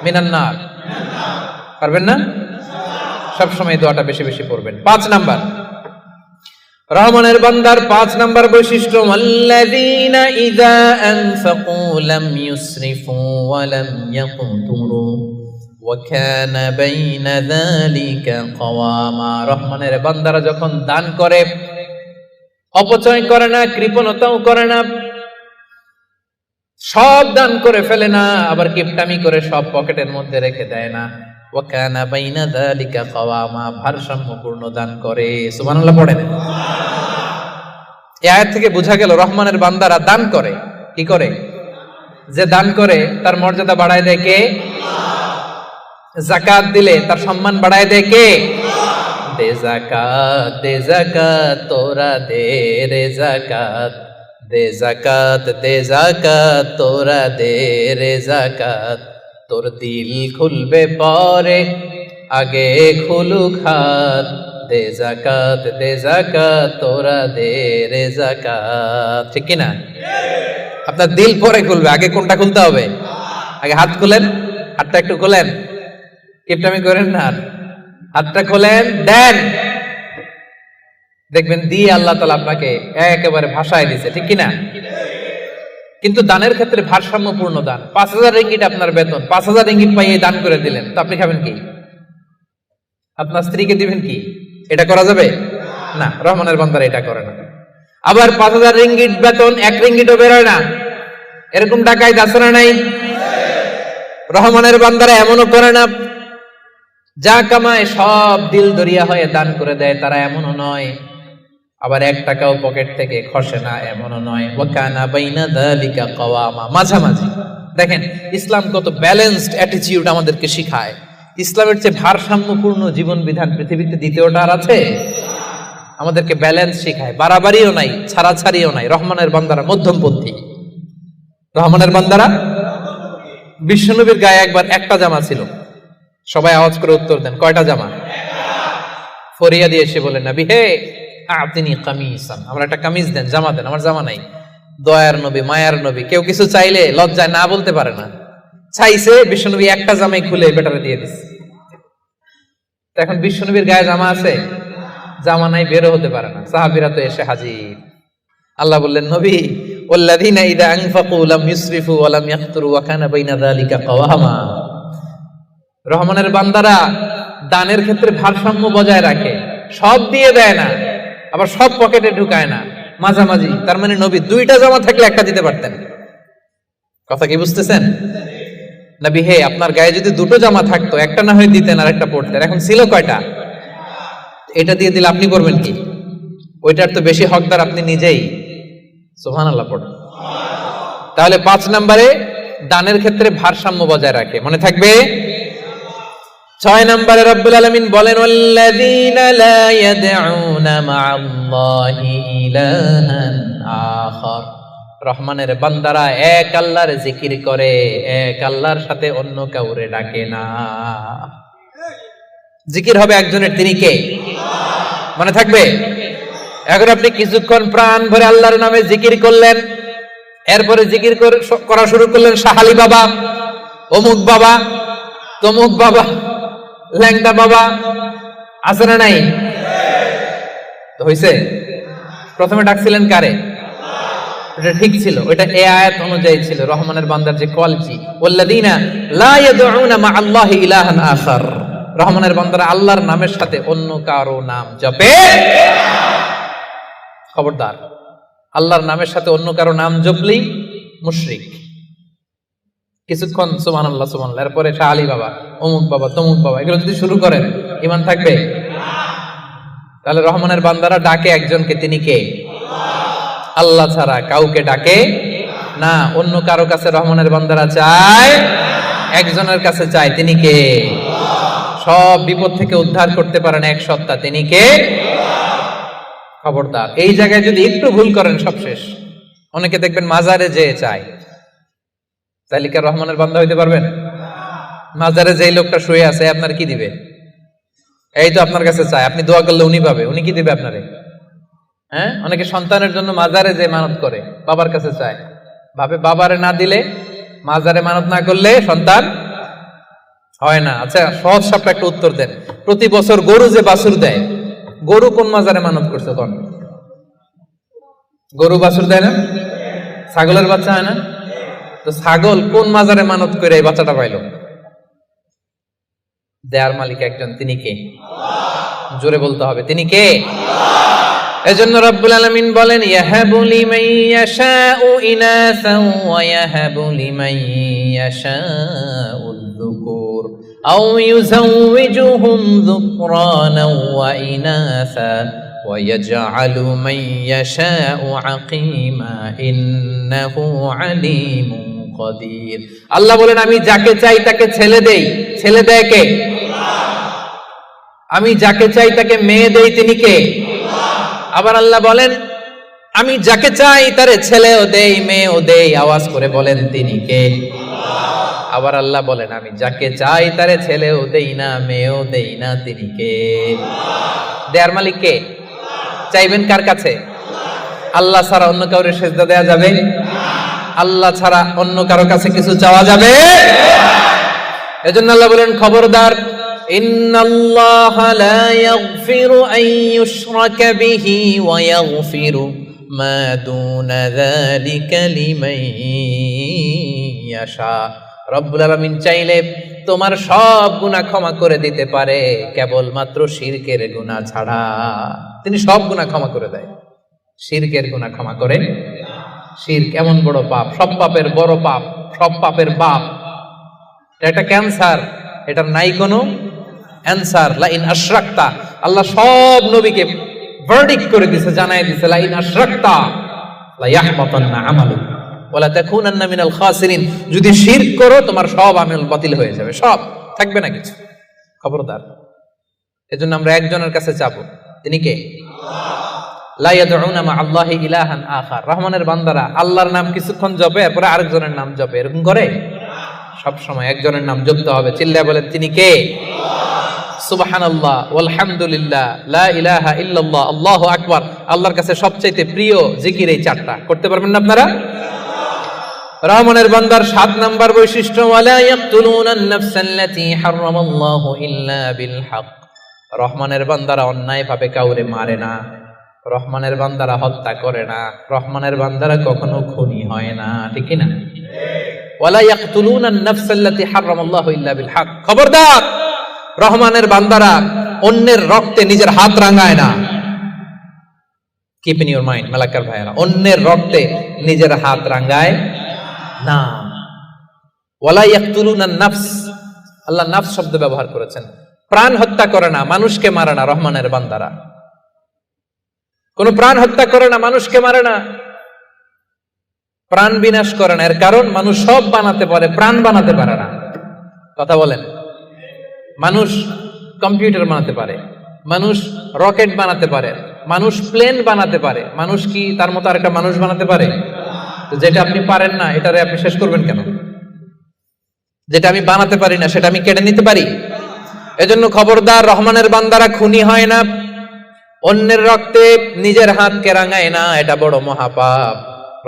মিনান নার। পারবেন না? সবসময় দোয়াটা বেশি বেশি পড়বেন। 5 নাম্বার রহমানের বান্দার 5 নাম্বার বৈশিষ্ট্য, আল্লাযীনা ইযা আনফাকু লাম ইউসরিফু ওয়া লাম ইয়াকতুরু ওয়া কানা বাইনা যালিকা কাওয়ামা। রহমানের বান্দারা যখন দান করে অপচয় করে না, কৃপণতাও করে না, সব দান করে ফেলে না, আবার কিপটামি করে সব পকেটের মধ্যে রেখে দেয় না। ওয়া কানা বাইনা যালিকা কাওয়ামা, ভারসাম্যপূর্ণ দান করে। সুবহানাল্লাহ পড়েন। এই আয়াত থেকে বোঝা গেল রহমানের বান্দারা দান করে। কি করে? যে দান করে তার মর্যাদা বাড়ায় দেয় কে? যাকাত দিলে তার সম্মান বাড়ায় দেয় কে? দে যাকাত, দে যাকাত তোরা দে রে যাকাত, দে যাকাত, দে যাকাত তোরা দে রে যাকাত। তোর দিল খুলবে পরে, আগে খুলুক হাত, দে যাকাত, দে যাকাত তোরা দে রে যাকাত। ঠিক কি না? আপনার দিল পরে খুলবে, আগে কোনটা খুলতে হবে? আগে হাত খুলেন, হাতটা একটু খোলেন, কিপটামি করেন না, হাতটা খোলেন, দেন, দেখবেন দিয়ে আল্লাহ তাআলা আপনাকে একেবারে ভাষায় দিছে। ঠিক কি না? কিন্তু দানের ক্ষেত্রে ভারসাম্যপূর্ণ দান। 5,000 রিঙ্গিট আপনার বেতন, 5,000 রিঙ্গিট পাইয়ে দান করে দিলেন, তো আপনি খাবেন কি? আপনার স্ত্রীকে দিবেন কি? এটা করা যাবে না। রহমানের বান্দারা এটা করে না। আবার 5,000 রিঙ্গিট বেতন, 1 রিঙ্গিটও বেরোয় না, এরকম টাকায় আছে না নাই? রহমানের বান্দারা এমনও করে না, যা কামায় সব দিল দরিয়া হয়ে দান করে দেয়, তারা এমনও নয়। আবার 1 টাকাও পকেট থেকে খসে না, এমনও নয়। ওয়া কানা বাইনা যালিকা কাওয়ামা, মাঝামাঝি। দেখেন ইসলাম কত ব্যালেন্সড অ্যাটিটিউড আমাদেরকে শিখায়। ইসলামের চেয়ে ভারসাম্যপূর্ণ জীবন বিধান পৃথিবীতে দ্বিতীয়টা আর আছে? আমাদেরকে ব্যালেন্স শিখায়, বাড়াবাড়িও নাই, ছাড়াছাড়িও নাই। রহমানের বান্দারা মধ্যমপন্থী। রহমানের বান্দারা, বিশ্বনবীর গায়ে একবার একটা জামা ছিল। সবাই আওয়াজ করে উত্তর দেন, কয়টা জামা? ফরিয়া দিয়ে এসে বলেন, নবী হে আতিনি কামিসান, আমার একটা কামিজ দেন, জামা দেন, আমার জামা নাই। দয়ার নবী, মায়ার নবী, কেউ কিছু চাইলে লজ্জায় না বলতে পারে না। চাইছে, বিশ্বনবী একটা জামাই খুলে বেটারে দিয়ে দিচ্ছে। এখন বিশ্বনবীর গায়ে জামা আছে, জামা নাই, বেরো হতে পারে না। সাহাবীরা তো এসে হাজির। আল্লাহ বললেন, নবী ওয়াল্লাযীনা ইযা আনফাকু লাম ইউসরিফু ওয়া লাম ইয়াকতুরু ওয়া কানা বাইনা যালিকা কাওয়ামা। রহমানের বান্দারা দানের ক্ষেত্রে ভারসাম্য বজায় রাখে, সব দিয়ে দেয় না, আবার সব পকেটে ঢুকায় না, মাঝামাঝি। তার মানে নবী 2টা জামা থাকলে একটা দিতে পারতেন। কথা কি বুঝতেছেন? নবী হে আপনার গায়ে যদি 2টো জামা থাকতো, একটা না হয় দিতেন আর একটা পরতেন, এখন ছিল কয়টা? এটা দিয়ে দিলে আপনি করবেন কি? ওইটার তো বেশি হকদার আপনি নিজেই। সুবহানাল্লাহ পড়ুন। তাহলে 5 নম্বরে দানের ক্ষেত্রে ভারসাম্য বজায় রাখে, মনে থাকবে। 6 নম্বরে রব্বুল আলামিন বলেন, ওয়াল্লাযীনা লা ইয়াদউনা মা'আল্লাহি ইলাহান আখার। রহমানের বান্দারা এক আল্লাহর জিকির করে, এক আল্লাহর সাথে অন্য কাউরে ডাকে না। জিকির হবে একজনের, তিনি কে? মনে থাকবে। এখন আপনি কিছুক্ষণ প্রাণ ভরে আল্লাহর নামে জিকির করলেন, এরপরে জিকির করা শুরু করলেন শাহালি বাবা, অমুক বাবা, তমুক বাবা, ল্যাংটা বাবা, আছে না নাই? তো হইছে? প্রথমে ডাকছিলেন কারে? এটা ঠিক ছিল, ওইটা এই আয়াত অনুযায়ী ছিল। রহমানের বান্দার যে কোয়ালিটি, ওয়াল্লাযীনা লা ইয়াদউনা মা'আল্লাহি ইলাহান আখার। রহমানের বান্দারা আল্লাহর নামের সাথে অন্য কারো নাম জপে। খবরদার, আল্লাহর নামের সাথে অন্য কারো নাম জপলেই মুশরিক। কিছুক্ষণ সুবহানাল্লাহ সুবহানাল্লাহ, এরপরে শাহ আলী বাবা, অমুক বাবা, তমুক বাবা, এগুলো যদি শুরু করেন ঈমান থাকবে? তাহলে রহমানের বান্দারা ডাকে একজনকে, তিনি কে? আল্লাহ ছাড়া কাউকে ডাকে না। অন্য কারো কাছে রহমানের বান্দারা চায়, একজনের কাছে চায়, তিনি কে? সব বিপদ থেকে উদ্ধার করতে পারেন এক সত্তা, তিনি কে? খবরদার, এই জায়গায় যদি একটু ভুল করেন সব শেষ। অনেকে দেখবেন মাজারে যেয়ে চায়, তাহলে কি রহমানের বান্দা হইতে পারবেন? মাজারে যেই লোকটা শুয়ে আছে আপনার কি দিবে? এই তো আপনার কাছে চায়, আপনি দোয়া করলে উনি পাবে, উনি কি দিবে আপনারে? হ্যাঁ, অনেকে সন্তানের জন্য মাজারে যে মানত করে, বাবার কাছে চায়, ভাবে বাবারে না দিলে, মাজারে মানত না করলে সন্তান হয় না। আচ্ছা, সহজ সব একটা উত্তর দেন। প্রতি বছর গরু যে বাছুর দেয়, গরু কোন মাজারে মানত করছে? কোন গরু বাছুর দেয় না? ছাগলের বাচ্চা হয় না? তো ছাগল কোন মাজারে মানত করে এই বাচ্চাটা পাইল? দেয়ার মালিক একজন, তিনি কে? জোরে বলতে হবে, তিনি কে? এজন্য রব্বুল আলামিন বলেন, ইয়াহাবু লিমান ইয়াশাউ ইনাসান ওয়া ইয়াহাবু লিমান ইয়াশাউ যুকুর আও ইউযাওয়িজুহুম যুকরানান ওয়া ইনাসা ওয়া ইয়াজআলু মান ইয়াশাউ আকীমা ইন্নাহু আলীমুন কাদির। আল্লাহ বলেন, আমি যাকে চাই তাকে ছেলে দেই। ছেলে দেয় কে? আমি যাকে চাই তাকে মেয়ে দেই, তিনি কে? আবার আল্লাহ বলেন, আমি যাকে চাই তারে ছেলেও দেই, মেয়েও দেই। আওয়াজ করে বলেন, তিনি কে? আবার আল্লাহ বলেন, আমি যাকে চাই তারে ছেলেও দেই না, মেয়েও দেই না, তিনি কে? দেয়ার মালিক কে? চাইবেন কার কাছে? আল্লাহ ছাড়া অন্য কাউরে সেজদা দেয়া যাবে? আল্লাহ ছাড়া অন্য কারো কাছে কিছু চাওয়া যাবে? এজন্য আল্লাহ বলেন, খবরদার, ইন্নাল্লাহা লা ইয়াগফিরু আন ইউশরাকা বিহি ওয়া ইয়াগফিরু মা দুনা যালিকা লিমান ইয়াশা। রব্বুল আলামিন চাইলে তোমার সব গুনাহ ক্ষমা করে দিতে পারে, কেবলমাত্র শিরকের গুনাহ ছাড়া। তিনি সব গুনাহ ক্ষমা করে দেয়, শিরকের গুনাহ ক্ষমা করে। শিরক এমন বড় পাপ, সব পাপের বড় পাপ, সব পাপের বাপ। এটা ক্যান্সার, এটার নাই কোনো অ্যানসার। লা ইন আশরাকতা, আল্লাহ সব নবীকে ভার্ডিক্ট করে দিয়েছে, জানাই দিয়েছে, লা ইন আশরাকতা লা ইয়াহবাতান্না আমালুক ওয়া লা তাকুনান্না মিনাল খাসিরিন। যদি শিরক করো তোমার সব আমল বাতিল হয়ে যাবে, সব থাকবে না কিছু। খবরদার। এজন্য আমরা একজনের কাছে চাবো, তিনি কে? লা ইয়াদউনা মা আল্লাহি ইলাহান আখার। রহমানের বান্দারা আল্লাহর নাম কিছুক্ষণ জপে, এরপরে আরেকজনের নাম জপে, এরকম করে? সব সময় একজনের নাম জপতে হবে। চিল্লায় বলেন, তিনি কে? সুবহানাল্লাহ ওয়ালহামদুলিল্লাহ লা ইলাহা ইল্লাল্লাহ আল্লাহু আকবার। আল্লাহর কাছে সবচেয়ে প্রিয় জিকির এই চারটা। করতে পারবেন না আপনারা? রহমানের বান্দার 7 নাম্বার বৈশিষ্ট্য, ওয়ালা ইয়াকতুলুনান নাফসাল্লাতী হারামাল্লাহু ইল্লা বিল হক। রহমানের বান্দারা অন্যায় ভাবে কাউরে মারে না, রহমানের বান্দারা হত্যা করে না, রহমানের বান্দারা কখনো খুনি হয় না, ঠিক কি না? ওয়ালা ইয়াকতুলুনান নাফসাল্লাতী হারামাল্লাহু ইল্লা বিল হক। খবরদার, রহমানের বান্দারা অন্যের রক্তে নিজের হাত রাঙায় না। Keep in your mind Malakar ভাইরা, অন্যের রক্তে নিজের হাত রাঙায় না। ওয়ালা ইয়াকতুলুনান নাফস, আল্লাহ নাফস শব্দ ব্যবহার করেছেন। প্রাণ হত্যা করে না, মানুষকে মারে না। রহমানের বান্দারা কোন প্রাণ হত্যা করে না, মানুষকে মারে না, প্রাণ বিনাশ করে না। এর কারণ, মানুষ সব বানাতে পারে, প্রাণ বানাতে পারে না। কথা বলেন। মানুষ কম্পিউটার বানাতে পারে, মানুষ রকেট বানাতে পারে, মানুষ প্লেন বানাতে পারে। মানুষ কি তার মতো আরেকটা মানুষ বানাতে পারে? যেটা আপনি পারেন না, এটারে আপনি শেষ করবেন কেন? যেটা আমি বানাতে পারি না, সেটা আমি কেটে নিতে পারি? এজন্য খবরদার, রহমানের বান্দারা খুনি হয় না, অন্যের রক্তে নিজের হাতকে রাঙায় না, এটা বড় মহাপাপ।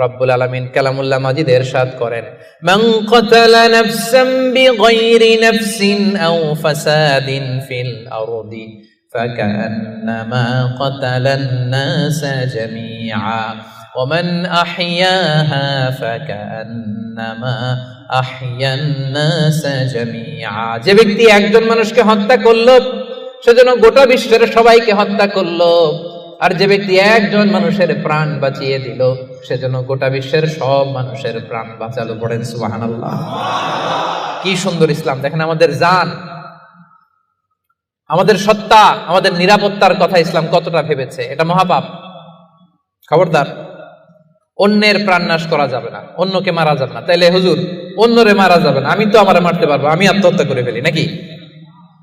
রব্বুল আলামিন কালামুল্লাহ মাজিদ ইরশাদ করেন, মান কাতালা নাফসান বিগাইরি নাফসিন আও ফাসাদিন ফিল আরদি ফাকান্নামা কাতালান নাসা জামিআ ওয়া মান আহইয়াহা ফাকান্নামা আহইয়ান নাসা জামিআ। যে ব্যক্তি একজন মানুষকে হত্যা করলো, সেজন্য গোটা বিশ্বের সবাইকে হত্যা করলো। আর যে ব্যক্তি একজন মানুষের প্রাণ বাঁচিয়ে দিল, সেজন্য গোটা বিশ্বের সব মানুষের প্রাণ বাঁচালো। পড়েন সুবহানাল্লাহ। কি সুন্দর ইসলাম! দেখেন, আমাদের জান, আমাদের সত্তা, আমাদের নিরাপত্তার কথা ইসলাম কতটা ভেবেছে। এটা মহাপাপ। খবরদার, অন্যের প্রাণ নাশ করা যাবে না, অন্যকে মারা যাবে না। তাইলে হুজুর, অন্যরে মারা যাবে না, আমি তো আমারে মারতে পারবো, আমি আত্মহত্যা করে ফেলি নাকি?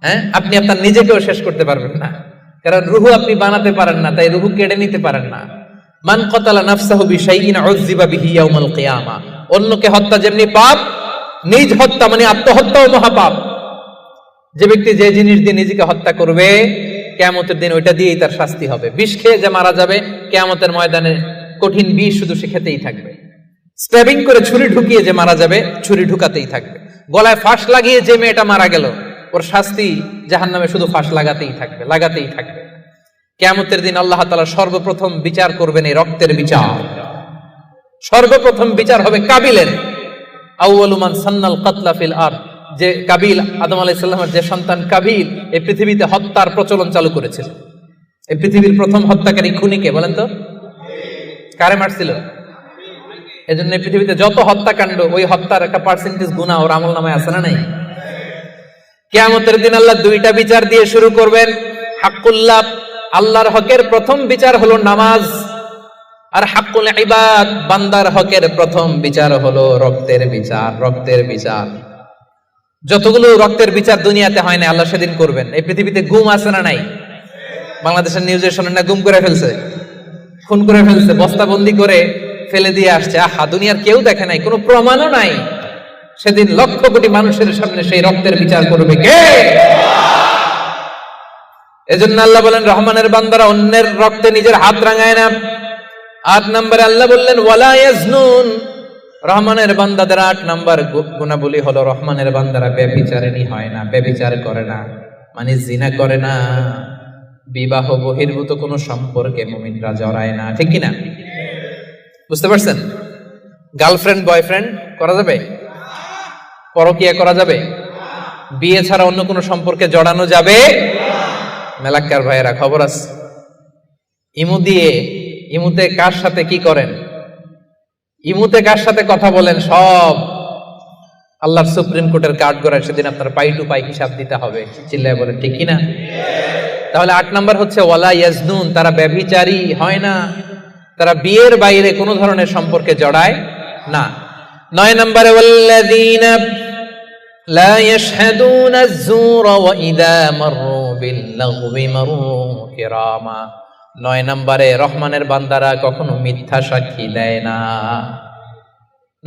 হ্যাঁ, আপনি আপনার নিজেকেও শেষ করতে পারবেন না, কারণ রুহু আপনি বানাতে পারেন না, তাই রুহু কেড়ে নিতে পারেন না। মান কাতালা নাফসাহু বিশাইইন উযযিবা বিহি ইয়াউমাল কিয়ামা। অন্যকে হত্যা যেমনি পাপ, নিজ হত্যা মানে আত্মহত্যাও মহাপাপ। যে ব্যক্তি যে জিনিস দিয়ে নিজেকে হত্যা করবে, কিয়ামতের দিন ওইটা দিয়েই তার শাস্তি হবে। বিষ খেয়ে যে মারা যাবে, কিয়ামতের ময়দানে কঠিন বিষ শুধু সে খেতেই থাকবে। স্ট্যাবিং করে ছুরি ঢুকিয়ে যে মারা যাবে, ছুরি ঢুকাতেই থাকবে। গলায় ফাঁস লাগিয়ে যে মেয়েটা মারা গেল, ওর শাস্তি জাহান্নামে শুধু ফাঁস লাগাতেই থাকবে, লাগাতেই থাকবে। কিয়ামতের দিন আল্লাহ তাআলা সর্বপ্রথম বিচার করবেন এই রক্তের বিচার। সর্বপ্রথম বিচার হবে কাবিলের। আউয়ালু মান সান্নাল কাতলা ফিল আরদ। যে কাবিল, আদম আলাইহিস সালামের যে সন্তান কাবিল, এই পৃথিবীতে হত্যার প্রচলন চালু করেছিল। এই পৃথিবীর প্রথম হত্যাকারী খুনিকে বলেন তো? কারে মারছিল? এজন্য পৃথিবীতে যত হত্যাকাণ্ড, ওই হত্যার একটা পার্সেন্টেজ গুনাহ ওর আমলনামায় আছে না নাই? কিয়ামতের দিন আল্লাহ দুইটা বিচার দিয়ে শুরু করবেন। হাক্কুল্লাহ, আল্লাহর হকের প্রথম বিচার হলো নামাজ। আর হাক্কুল ইবাদ, বান্দার হকের প্রথম বিচার হলো রক্তের বিচার। রক্তের বিচার, যতগুলো রক্তের বিচার দুনিয়াতে হয় না, আল্লাহ সেদিন করবেন। এই পৃথিবীতে গুম আছে না নাই? বাংলাদেশের নিউজে শোনেন না, গুম করে ফেলছে, খুন করে ফেলছে, বস্তাবন্দি করে ফেলে দিয়ে আসছে। আহা, দুনিয়ার কেউ দেখে নাই, কোনো প্রমাণও নাই। সেদিন লক্ষ কোটি মানুষের সামনে সেই রক্তের বিচার করবে কে? এজন্য আল্লাহ বলেন, রহমানের বান্দারা অন্যের রক্তে নিজের হাত রাঙায় না। ৮ নম্বরে আল্লাহ বললেন ওয়ালা ইয়াজনুন। রহমানের বান্দাদের ৮ নম্বর গুণাবলী হলো, রহমানের বান্দারা ব্যভিচারিণী হয় না, ব্যভিচার করে না, মানে জিনা করে না, বিবাহ বহির্ভূত কোনো সম্পর্কে মুমিনরা জড়ায় না। ঠিক কিনা? বুঝতে পারছেন? গার্লফ্রেন্ড বয়ফ্রেন্ড করা যাবে? পরকিয়া করা যাবে? বিয়ে ছাড়া অন্য কোনো সম্পর্কে জড়ানো যাবে? মেলাক্কার ভাইয়েরা খবর আছে, ইমুতে কার সাথে কি করেন, ইমুতে কার সাথে কথা বলেন, সব আল্লাহর সুপ্রিম কোর্টের কার্ড করায় সেদিন আপনার পাই টু পাই হিসাব দিতে হবে। চিল্লায় বলেন ঠিক কিনা? তাহলে ৮ নাম্বার হচ্ছে ওয়ালা ইয়াজনুন, তারা ব্যভিচারী হয় না, তারা বিয়ের বাইরে কোনো ধরনের সম্পর্কে জড়ায় না। ৯ নম্বরে ওয়াল্লাযীনা লা ইয়াশহাদুনা আয-যুরা ওয়া ইযা মাররু বিল-লাগবি মাররু কিরামা। ৯ নম্বরে রহমানের বান্দারা কখনো মিথ্যা সাক্ষী দেয় না।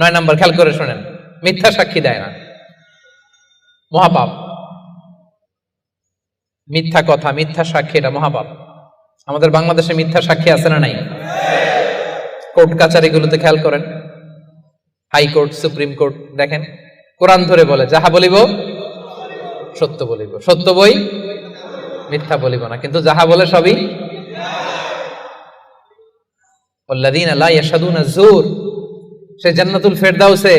৯ নম্বর খেয়াল করে শুনেন, মিথ্যা সাক্ষী দেয় না, মহাপাপ। মিথ্যা কথা, মিথ্যা সাক্ষী, এটা মহাপাপ। আমাদের বাংলাদেশে মিথ্যা সাক্ষী আছে না নাই? কোর্ট কাচারিগুলোতে খেয়াল করেন, হাইকোর্ট, সুপ্রিম কোর্ট, দেখেন কোরআন ধরে বলে যাহা বলিব সত্য বলিব, সত্য বই মিথ্যা বলিব না, কিন্তু যাহা বলে সবই। ওয়াল্লাযীনা লা ইয়াশহাদুনা যুর, সে জান্নাতুল ফেরদাউসে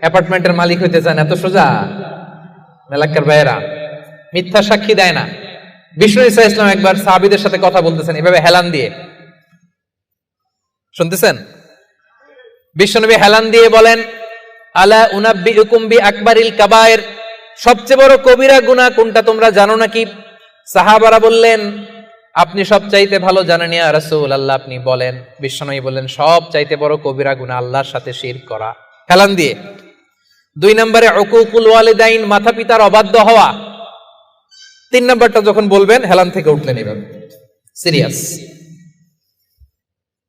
অ্যাপার্টমেন্টের মালিক হইতে চান, এত সোজা? মেলাক্কার ভাইয়েরা, মিথ্যা সাক্ষী দেয় না। বিষ্ণু ঈসা ইসলাম একবার সাহাবীদের সাথে কথা বলতেছেন এভাবে হেলান দিয়ে, শুনতেছেন? বিশ্বনবী হেলান দিয়ে বলেন, আলা উনাব্বিউকুম বিআকবারিল কাবায়ের, সবচেয়ে বড় কবিরা গুনাহ কোনটা তোমরা জানো নাকি? সাহাবারা বললেন, আপনি সব চাইতে ভালো জানেন ইয়া রাসূলুল্লাহ, আপনি বলেন। বিশ্বনবী বললেন, সব চাইতে বড় কবিরা গুনাহ আল্লাহর সাথে শিরক করা। হেলান দিয়ে। ২ নম্বরে উকুকুল ওয়ালিদাইন, মাতা পিতার অবাধ্য হওয়া। ৩ নম্বরটা যখন বলবেন হেলান থেকে উঠলেন এভাবে, সিরিয়াস।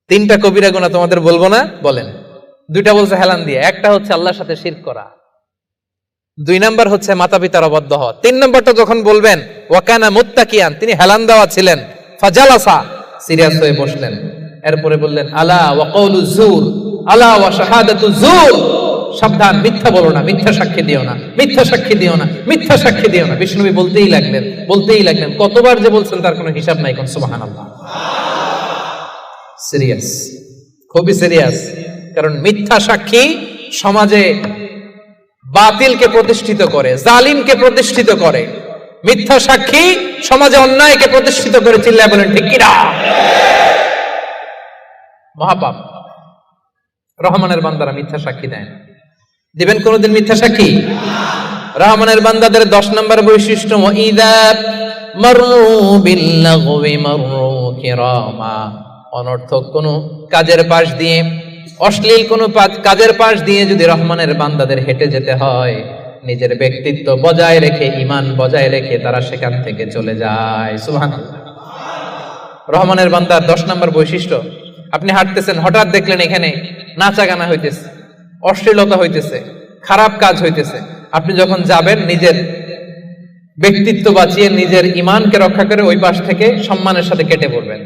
৩টা কবিরা গুনাহ তোমাদের বলবো না, বলেন। 2টা বলছে হেলান দিয়ে, একটা হচ্ছে আল্লাহর সাথে শিরক করা, 2 নাম্বার হচ্ছে মাতা পিতার অবাধ্য হওয়া। 3 নাম্বারটা যখন বলবেন, ওয়াকানা মুত্তাকিয়ান, তিনি হেলান দেওয়া ছিলেন, ফাজালাসা, সিরিয়াস হয়ে বসলেন। এরপরে বললেন, আলা ওয়া কওলু যুর, আলা ওয়া শাহাদাতু যুর, সাবধান, মিথ্যা বলো না, মিথ্যা সাক্ষী দিও না, মিথ্যা সাক্ষী দিও না, মিথ্যা সাক্ষী দিও না। বিষ্ণু নবী বলতেই লাগলেন, কতবার যে বলছেন তার কোনো হিসাব নাই। কোন সুবহানাল্লাহ। সিরিয়াস, খুবই সিরিয়াস। কারণ মিথ্যা সাক্ষী সমাজে বাতিলকে প্রতিষ্ঠিত করে, জালিমকে প্রতিষ্ঠিত করে। মিথ্যা সাক্ষী সমাজে অন্যায়কে প্রতিষ্ঠিত করে চিল্লায় বলেন ঠিক কিনা? মহাপাপ। রহমানের বান্দারা মিথ্যা সাক্ষী দেয় না। দিবেন কোনদিন মিথ্যা সাক্ষী? রহমানের বান্দাদের 10 নম্বর বৈশিষ্ট্য, ওয়াইদা মাররু বিল্লাগwi মাররু কিরামা। অনর্থক কোন কাজের পাশ দিয়ে, অশ্লীল কোন কাজের পাশ দিয়ে যদি রহমানের বান্দাদের হেঁটে যেতে হয়, নিজের ব্যক্তিত্ব বজায় রেখে, ঈমান বজায় রেখে তারা সেখান থেকে চলে যায়। সুবহানাল্লাহ। রহমানের বান্দার 10 নম্বর বৈশিষ্ট্য, আপনি হাঁটতেছেন, হঠাৎ দেখলেন এখানে নাচা গানা হইতেছে, অশ্লীলতা হইতেছে, খারাপ কাজ হইতেছে। আপনি যখন যাবেন, নিজের ব্যক্তিত্ব বাঁচিয়ে, নিজের ঈমানকে রক্ষা করে ওই পাশ থেকে সম্মানের সাথে কেটে পড়বেন,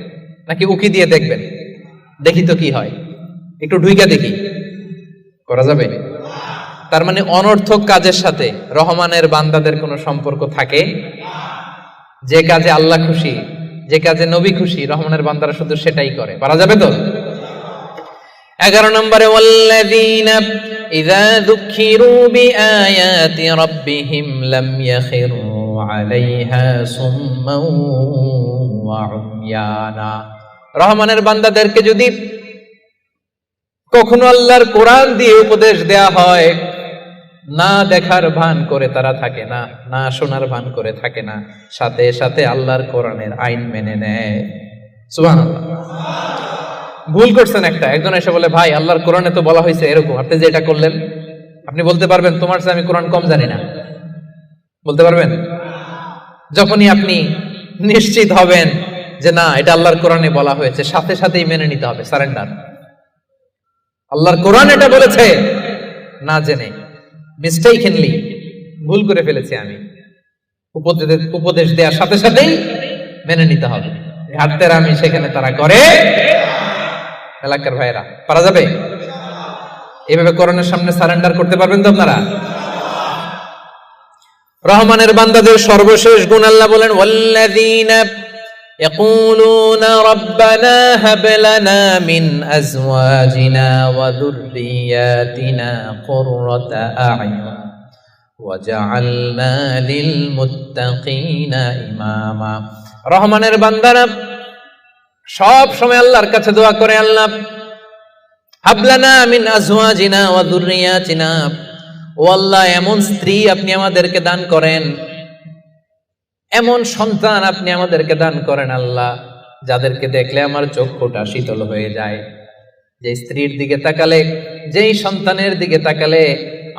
নাকি উকি দিয়ে দেখবেন দেখি তো কি হয়, একটু ঢুইকা দেখি, করা যাবে? তার মানে অনর্থক কাজের সাথে রহমানের বান্দাদের কোনো সম্পর্ক থাকে? যে কাজে আল্লাহ খুশি, যে কাজে নবী খুশি, রহমানের বান্দারা শুধু সেটাই করে। পারা যাবে তো? 11 নম্বরে, ওয়াল্লাযীনা ইযা যুকিরু বিআয়াতি রাব্বিহিম লাম ইয়াখিরু আলাইহা সুম্মান ওয়া উময়ানা। রহমানের বান্দাদেরকে যদি কখনো আল্লাহর কোরআন দিয়ে উপদেশ দেয়া হয়, না দেখার ভান করে তারা থাকে না, না শোনার ভান করে থাকে না, সাথে সাথে আল্লাহর কোরআনের আইন মেনে নেয়। সুবহানাল্লাহ। ভুল করছেন একটা, একজন এসে বলে, ভাই আল্লাহর কোরআনে তো বলা হয়েছে এরকম, আপনি যে এটা করলেন, আপনি বলতে পারবেন তোমার চেয়ে আমি কোরআন কম জানি না? বলতে পারবেন? যখনই আপনি নিশ্চিত হবেন যে না, এটা আল্লাহর কোরআনে বলা হয়েছে, সাথে সাথেই মেনে নিতে হবে, সারেন্ডার। আল্লাহর কোরআন এটা বলেছে, না জেনে মিস্টেকেনলি ভুল করে ফেলেছি আমি, উপদেশ দেওয়ার সাথে সাথেই মেনে নিতে হবে। ঘাটতেরা আমি সেখানে তারা করে। এলাকার ভাইরা, পারা যাবে? এভাবে কোরআনের সামনে সারেন্ডার করতে পারবেন তো আপনারা? রহমানের বান্দাদের সর্বশেষ গুণ আল্লাহ বলেন, ওয়াল্লাযীনা ইয়াকুলুনা রাব্বানা হাব লানা মিন আজওয়াজিনা ওয়া যুররিয়াতিনা কুররাতা আ'য়ুন ওয়াজআলনা লিল মুত্তাকিনা ইমামা। রহমানের বান্দারা সব সময় আল্লাহর কাছে দোয়া করে, আল্লাহ হাব লানা মিন আজওয়াজিনা ওয়া যুররিয়াতিনা, ও আল্লাহ এমন স্ত্রী আপনি আমাদেরকে দান করেন, এমন সন্তান আপনি আমাদেরকে দান করেন আল্লাহ, যাদেরকে দেখলে আমার চক্ষুটা শীতল হয়ে যায়। যে স্ত্রীর দিকে তাকালে, যেই সন্তানের দিকে তাকালে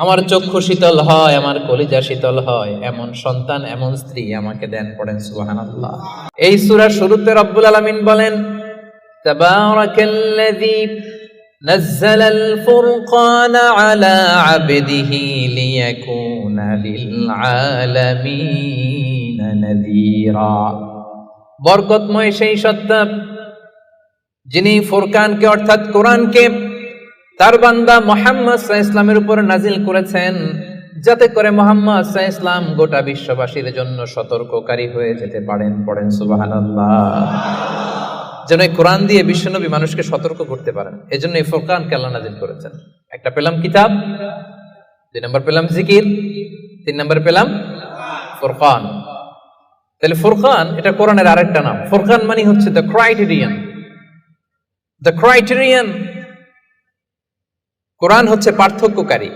আমার চক্ষু শীতল হয়, আমার কলিজা শীতল হয়, এমন সন্তান, এমন স্ত্রী আমাকে দেন। পড়েন সুবহানাল্লাহ। এই সূরার শুরুতে রব্বুল আলামিন বলেন, তাবারাকাল্লাযী نزل الفرقان على عبده ليكون للعالمين نذيرا। বরকতময় সেই সত্তা যিনি ফুরকানকে অর্থাৎ কোরআনকে তার বান্দা মুহাম্মদ সাল্লাল্লাহু আলাইহি ওয়াসাল্লামের উপর নাজিল করেছেন, যাতে করে মুহাম্মদ সাল্লাল্লাহু আলাইহি ওয়াসাল্লাম গোটা বিশ্ববাসীর জন্য সতর্ককারী হয়ে যেতে পারেন। পড়েন সুবহানাল্লাহ। যেন এই কোরআন দিয়ে বিশ্বনবী মানুষকে সতর্ক করতে পারেন, এজন্য এই ফুরকানকে আল্লাহ নাযিল করেছেন। একটা পেলাম কিতাব, 2 নম্বর পেলাম জিকির, 3 নম্বর পেলাম ফুরকান। তাহলে ফুরকান এটা কোরআনের আরেকটা নাম। ফুরকান মানে হচ্ছে দ্য ক্রাইটেরিয়ন। দ্য ক্রাইটেরিয়ন, কোরআন হচ্ছে পার্থক্যকারী।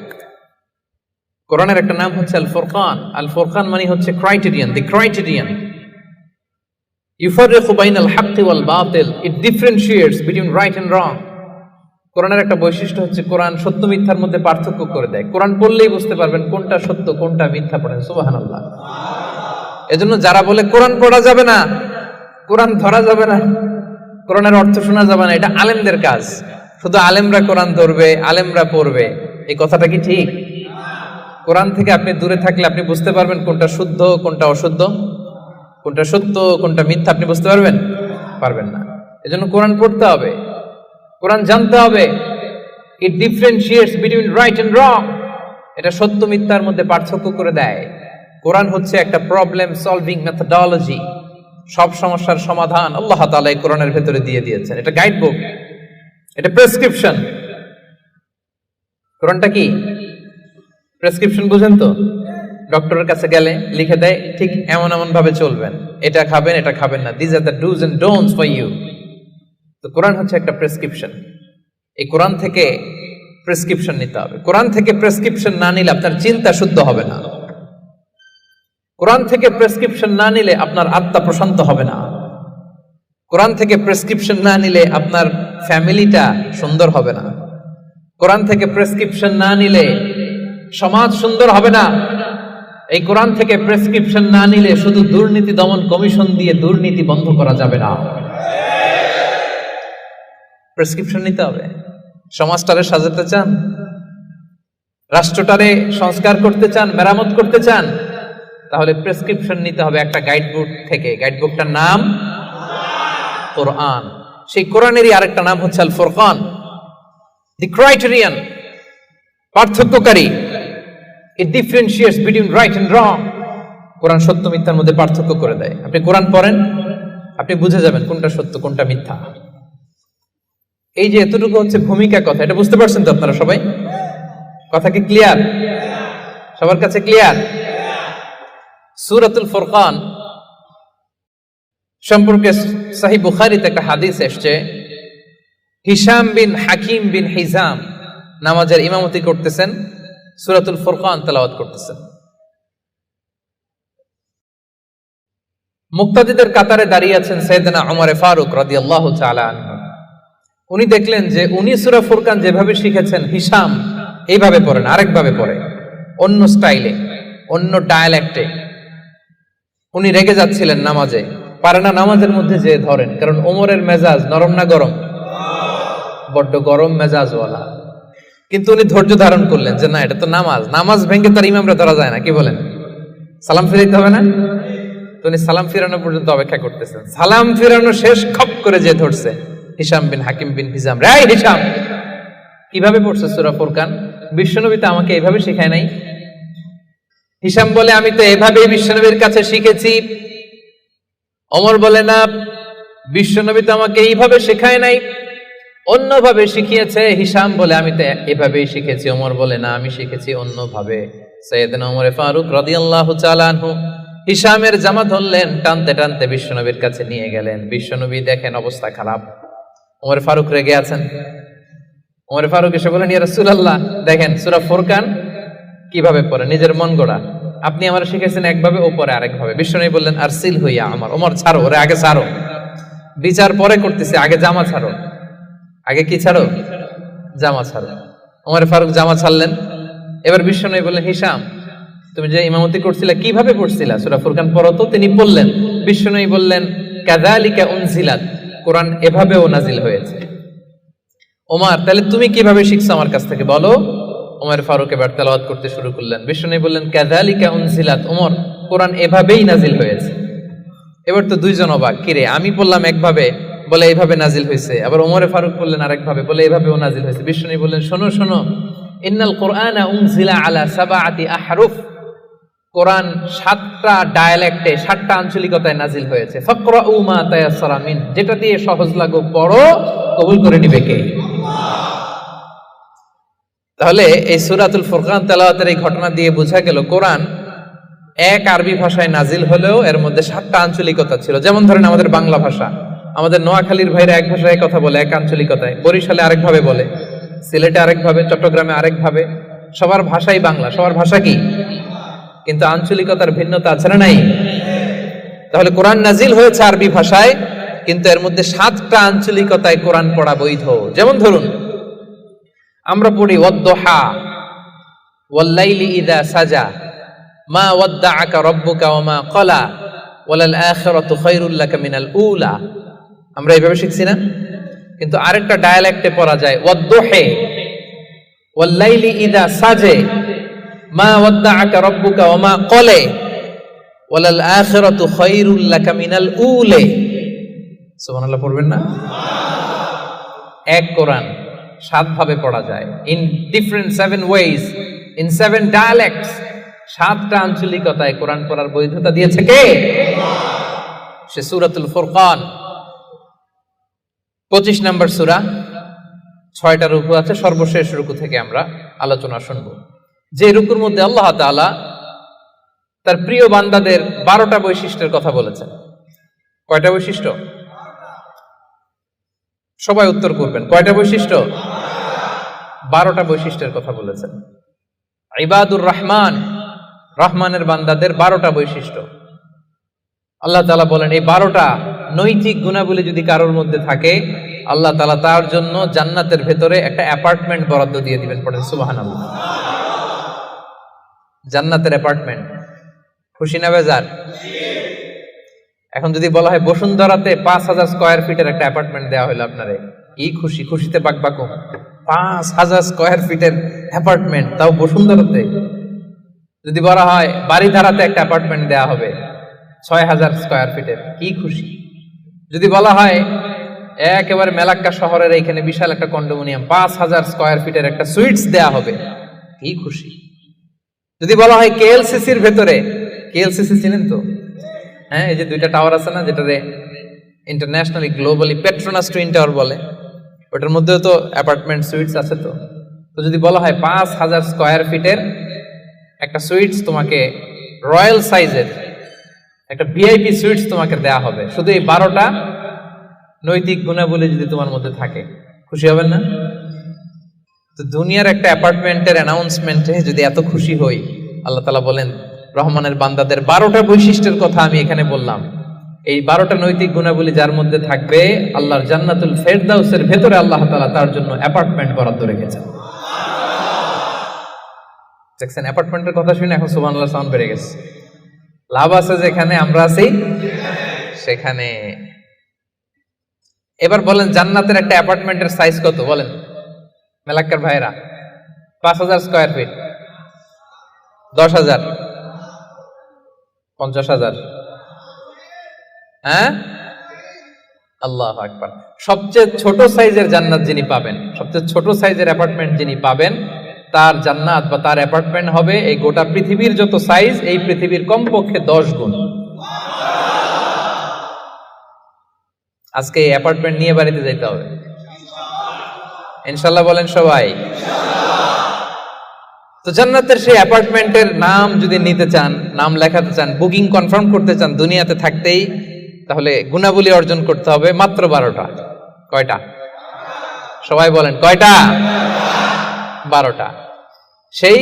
কোরআনের একটা নাম হচ্ছে আল ফুরকান। আল ফুরকান মানে হচ্ছে ক্রাইটেরিয়ন, দি ক্রাইটেরিয়ন। ইউফাররিকু বাইনাল হাক্কি ওয়াল বাতিল, it differentiates between right and wrong. কোরআনের একটা বৈশিষ্ট্য হচ্ছে কোরআন সত্য মিথ্যার মধ্যে পার্থক্য করে দেয়। কোরআন পড়লেই বুঝতে পারবেন কোনটা সত্য কোনটা মিথ্যা। পড়েন সুবহানাল্লাহ। এজন্য যারা বলে কোরআন পড়া যাবে না, কোরআন ধরা যাবে না, কোরআনের অর্থ শোনা যাবে না, এটা আলেমদের কাজ। শুধু আলেমরা কোরআন ধরবে, আলেমরা পড়বে, এই কথাটা কি ঠিক? কোরআন থেকে আপনি দূরে থাকলে আপনি বুঝতে পারবেন কোনটা শুদ্ধ কোনটা অশুদ্ধ, কোনটা সত্য কোনটা মিথ্যা আপনি বুঝতে পারবেন না। এজন্য কোরআন পড়তে হবে, কোরআন জানতে হবে। It differentiates between right and wrong, এটা সত্য মিথ্যার মধ্যে পার্থক্য করে দেয়। কোরআন হচ্ছে একটা প্রবলেম সলভিং মেথডোলজি, সব সমস্যার সমাধান আল্লাহ তাআলা এই কোরআনের ভেতরে দিয়ে দিয়েছেন। এটা গাইড বুক, এটা প্রেসক্রিপশন। কোরআনটা কি প্রেসক্রিপশন, বুঝেন তো? ডক্টরের কাছে গেলে লিখে দেয় ঠিক এমন এমন ভাবে চলবেন, এটা খাবেন এটা খাবেন না, this are the do's and don'ts for you. তো কোরআন হচ্ছে একটা প্রেসক্রিপশন। এই কোরআন থেকে প্রেসক্রিপশন নিতে হবে। কোরআন থেকে প্রেসক্রিপশন না নিলে আপনার চিন্তা শুদ্ধ হবে না। কোরআন থেকে প্রেসক্রিপশন না নিলে আপনার আত্মা প্রশান্ত হবে না। কোরআন থেকে প্রেসক্রিপশন না নিলে আপনার ফ্যামিলিটা সুন্দর হবে না। কোরআন থেকে প্রেসক্রিপশন না নিলে সমাজ সুন্দর হবে না। এই কোরআন থেকে প্রেসক্রিপশন না নিলে শুধু দুর্নীতি দমন কমিশন দিয়ে দুর্নীতি বন্ধ করা যাবে না। প্রেসক্রিপশন নিতে হবে। সমাজটারে সাজাতে চান, রাষ্ট্রটারে সংস্কার করতে চান, মেরামত করতে চান, তাহলে প্রেসক্রিপশন নিতে হবে একটা গাইডবুক থেকে। গাইডবুকটার নাম কোরআন। সেই কোরআনেরই আরেকটা নাম হচ্ছে আল ফুরকান, দি ক্রাইটেরিয়ান, পার্থক্যকারী। It differentiates between right and wrong. কোরআন সত্য মিথ্যার মধ্যে পার্থক্য করে দেয়। আপনি কোরআন পড়েন, আপনি বুঝে যাবেন কোনটা সত্য কোনটা মিথ্যা। এই যে এতটুকু হচ্ছে ভূমিকা কথা, এটা বুঝতে পারছেন তো আপনারা সবাই? কথা কি ক্লিয়ার? সবার কাছে ক্লিয়ার? সূরাতুল ফুরকান সম্পর্কে সহিহ বুখারীতে একটা হাদিস এসেছে। হিশাম বিন হাকিম বিন হিজাম নামাজের ইমামতি করতেছেন, সূরাতুল ফুরকান তেলাওয়াত করতেছেন। মুক্তাদিদের কাতারে দাঁড়িয়ে আছেন সাইয়েদনা ওমর ফারুক রাদিয়াল্লাহু তাআলা আনহু। উনি দেখলেন যে উনি সূরা ফুরকান যেভাবে শিখেছেন হিশাম এইভাবে পড়েন, আরেকভাবে পড়ে, অন্য স্টাইলে, অন্য ডায়ালেক্টে। উনি রেগে যাচ্ছিলেন নামাজে, পারে না নামাজের মধ্যে যে ধরেন, কারণ ওমরের মেজাজ নরম না গরম? বড্ড গরম মেজাজওয়ালা। কিন্তু উনি ধৈর্য ধারণ করলেন যে না, এটা তো নামাজ, নামাজ ভেঙে তার ইমামরা ধরা যায় না, কি বলেন? সালাম ফিরাইতে হবে না? তো উনি সালাম ফিরানো পর্যন্ত অপেক্ষা করতেছেন। সালাম ফিরানো শেষ, খপ করে যে ধরছে হিশাম বিন হাকিম বিন হিজাম। রে হিশাম, কিভাবে পড়ছে সূরা ফুরকান? বিশ্বনবী তো আমাকে এইভাবে শেখায় নাই। হিশাম বলে আমি তো এভাবেই বিশ্বনবীর কাছে শিখেছি। ওমর বলে না, বিশ্বনবী তো আমাকে এইভাবে শেখায় নাই, অন্যভাবে শিখিয়েছে। হিশাম বলে আমি তো এভাবেই শিখেছি। ওমর বলে না, আমি শিখেছি অন্যভাবে। সাইয়েদনা ওমর ফারুক রাদিয়াল্লাহু তাআলা আনহু হিশামের জামা ধরলেন, টানতে টানতে বিশ্বনবীর কাছে নিয়ে গেলেন। বিশ্বনবী দেখেন অবস্থা খারাপ, ওমর ফারুক রেগে আছেন। ওমর ফারুক এসে বলেন, ইয়া রাসূলুল্লাহ, দেখেন সূরা ফুরকান কিভাবে পড়ে, নিজের মন গড়া। আপনি আমার শিখেছেন একভাবে, ও পরে আরেকভাবে। বিশ্বনবী বললেন, আরসিল হইয়া আমার, ওমর ছাড়ো, ওরে আগে ছাড়ো, বিচার পরে করতেছে, আগে জামা ছাড়ো। আগে কি ছাড়ো? জামা ছাড়ো। ওমর ফারুক জামা ছাড়লেন। এবার বিশ্বনবী বললেন, হিশাম, তুমি যে ইমামতি করছিলা কিভাবে পড়ছিলা? সূরা ফুরকান পড়ো তো। তিনি পড়লেন। বিশ্বনবী বললেন, কাযালিকা উনজিলাত, কোরআন এভাবেও নাজিল হয়েছে। ওমর, তাহলে তুমি কিভাবে শিখছো আমার কাছ থেকে বলো। ওমর ফারুক এবার তেলাওয়াত করতে শুরু করলেন। বিশ্বনবী বললেন, কাযালিকা উনজিলাত, ওমর, কোরআন এভাবেই নাজিল হয়েছে। এবার তো দুইজন অবাক, কিরে আমি বললাম একভাবে, বলে এইভাবে নাজিল হয়েছে। আবার ওমর ফারুক বললেন আরেকভাবে, বলে এইভাবেও নাজিল হয়েছে। বিশ্বনবী বললেন, শোনো শোনো, ইন্নাল কোরআনা উনজিলা আলা সাবআতি আহরুফ, কোরআন 7টা ডায়ালেক্টে, 7টা আঞ্চলিকতায় নাজিল হয়েছে। ফাকরাউ মা তায়াসসারা মিন, যেটা দিয়ে সহজ লাগো পড়ো, কবুল করে নিবে কে? তাহলে এই সূরাতুল ফুরকান তেলাওয়াতের এই ঘটনা দিয়ে বোঝা গেল কোরআন এক আরবি ভাষায় নাজিল হলেও এর মধ্যে 7টা আঞ্চলিকতা ছিল। যেমন ধরেন আমাদের বাংলা ভাষা, আমাদের নোয়াখালীর ভাইরা এক ভাষায় কথা বলে, এক আঞ্চলিকতায়, বরিশালে আরেকভাবে বলে, সিলেটে আরেকভাবে, চট্টগ্রামে আরেকভাবে। সবার ভাষাই বাংলা, সবার ভাষা কি, কিন্তু আঞ্চলিকতার ভিন্নতা আছে না নাই? তাহলে কোরআন নাজিল হয়েছে আরবি ভাষায়, কিন্তু এর মধ্যে 7টা আঞ্চলিকতায় কোরআন পড়া বৈধ। যেমন ধরুন আমরা পড়ি ওয়াদ-দুহা, ওয়াল-লাইলি ইযা সাজা, মা ওয়াদ্দাআকা রাব্বুকা ওয়া মা ক্বালা, ওয়ালাল আখিরাতু খায়রুল লাকা মিনাল উলা। আমরা এইভাবে শিখছি না? কিন্তু আরেকটা ডায়ালেক্টে পড়া যায় ওয়াদ-দুহি, ওয়াল-লাইলি ইযা সাজে, মা ওয়াদ্দাআকা রাব্বুকা ওয়া মা ক্বালা, ওয়ালাল আখিরাতু খায়রুল লাকা মিনাল উলা। সুবহানাল্লাহ পড়বেন না? এক কোরআন 7 ভাবে পড়া যায়, in different 7 ways, in 7 dialects. 7টা আঞ্চলিকতায় কোরআন পড়ার বৈধতা দিয়েছে কে? সে সূরাতুল ফুরকান। 25 নম্বর সূরা, 6টা রুকু আছে। সর্বশেষ রুকু থেকে আমরা আলোচনা শুনব। যে রুকুর মধ্যে আল্লাহ তাআলা তার প্রিয় বান্দাদের 12টা বৈশিষ্ট্যের কথা বলেছেন। কয়টা বৈশিষ্ট্য? সবাই উত্তর করবেন। কয়টা বৈশিষ্ট্য? 12টা বৈশিষ্ট্যের কথা বলেছেন। ইবাদুর রহমান, রহমানের বান্দাদের 12টা বৈশিষ্ট্য। আল্লাহ তাআলা বলেন এই 12টা নৈতিক গুণাবলী যদি কারোর মধ্যে থাকে, আল্লাহ তাআলা তার জন্য জান্নাতের ভেতরে একটা অ্যাপার্টমেন্ট বরাদ্দ দিয়ে দিবেন। পড়েন সুবহানাল্লাহ। জান্নাতের অ্যাপার্টমেন্ট, খুশি না বেজার? এখন যদি বলা হয় বসুন্ধরাতে 5000 স্কয়ার ফিটের একটা অ্যাপার্টমেন্ট দেওয়া হলো আপনারে, কি খুশি, খুশিতে বাকবাকুম। 5000 স্কয়ার ফিটের অ্যাপার্টমেন্ট, তাও বসুন্ধরাতে। যদি বলা হয় বাড়িধারাতে একটা অ্যাপার্টমেন্ট দেওয়া হবে 6000 স্কয়ার ফিটের, কি খুশি। যদি বলা হয় একেবারে মেলাক্কা শহরের এইখানে বিশাল একটা কন্ডোমিনিয়াম 5000 স্কয়ার ফিটের একটা সুইটস দেয়া হবে, কি খুশি। যদি বলা হয় কেএলসিসির ভেতরে, কেএলসিসি চিনেন তো? হ্যাঁ, এই যে 2টা টাওয়ার আছে না, যেটারে internationally globally Petronas twin tower বলে, ওটার মধ্যেও তো অ্যাপার্টমেন্ট সুইটস আছে। তো যদি বলা হয় 5000 স্কয়ার ফিটের একটা সুইটস তোমাকে, রয়্যাল সাইজের একটা ভিআইপি সুইটস তোমাকে দেয়া হবে, শুধু এই 12টা নৈতিক গুণাবলী যদি তোমার মধ্যে থাকে, খুশি হবেন না? তো দুনিয়ার একটা অ্যাপার্টমেন্টের অ্যানাউন্সমেন্টে যদি এত খুশি হই, আল্লাহ তাআলা বলেন রহমানের বান্দাদের 12টা বৈশিষ্ট্যের কথা আমি এখানে বললাম, এই 12টা নৈতিক গুণাবলী যার মধ্যে থাকবে, আল্লাহর জান্নাতুল ফেরদাউসের ভেতরে আল্লাহ তাআলা তার জন্য অ্যাপার্টমেন্ট বরাদ্দ রেখেছেন। দেখছেন, অ্যাপার্টমেন্টের কথা শুনে এখন সুবহানাল্লাহ সাউন্ড বেড়ে গেছে। লাভ আছে যেখানে আমরা আছি সেখানে। এবার বলেন জান্নাতের একটা অ্যাপার্টমেন্টের সাইজ কত বলেন মেলাক্কার ভাইরা? 5000 স্কয়ার ফিট, 10,000, 50,000? হ্যাঁ, আল্লাহু আকবার। সবচেয়ে ছোট সাইজের জান্নাত যিনি পাবেন, সবচেয়ে ছোট সাইজের অ্যাপার্টমেন্ট যিনি পাবেন, তার জান্নাত বা তার অ্যাপার্টমেন্ট হবে এই গোটা পৃথিবীর যত সাইজ, এই পৃথিবীর কমপক্ষে 10 গুণ। আজকে এই অ্যাপার্টমেন্ট নিয়ে বাড়িতে যাইতে হবে ইনশাআল্লাহ, বলেন সবাই। তো জান্নাতের সেই অ্যাপার্টমেন্টের নাম যদি নিতে চান, নাম লেখাতে চান, বুকিং কনফার্ম করতে চান দুনিয়াতে থাকতেই, তাহলে গুণাবলী অর্জন করতে হবে মাত্র 12টা। কয়টা? সবাই বলেন কয়টা? 12টা। সেই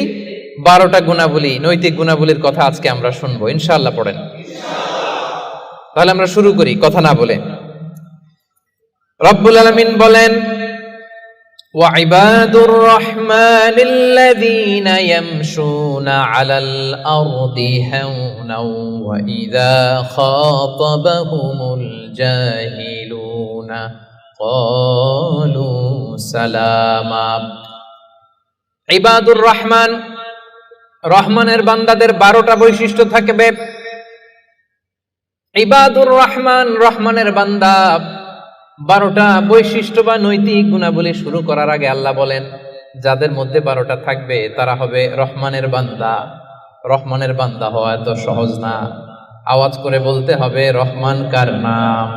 12টা গুণাবলী, নৈতিক গুণাবলীর কথা আজকে আমরা শুনবো ইনশাআল্লাহ। পড়েন তাহলে আমরা শুরু করি কথা না বলে। রব্বুল আলামিন বলেন وعباد الرحمن الذين يمشون على الأرض هونا وإذا خاطبهم الجاهلون قالوا سلاما। ইবাদুর রহমান, রহমানের বান্দাদের 12টা বৈশিষ্ট্য থাকবে। ইবাদুর রহমান, রহমানের বান্দা, 12টা বৈশিষ্ট্য বা নৈতিক গুণাবলী শুরু করার আগে আল্লাহ বলেন যাদের মধ্যে 12টা থাকবে তারা হবে রহমানের বান্দা। রহমানের বান্দা হওয়া এত সহজ না, আওয়াজ করে বলতে হবে রহমান কার নাম?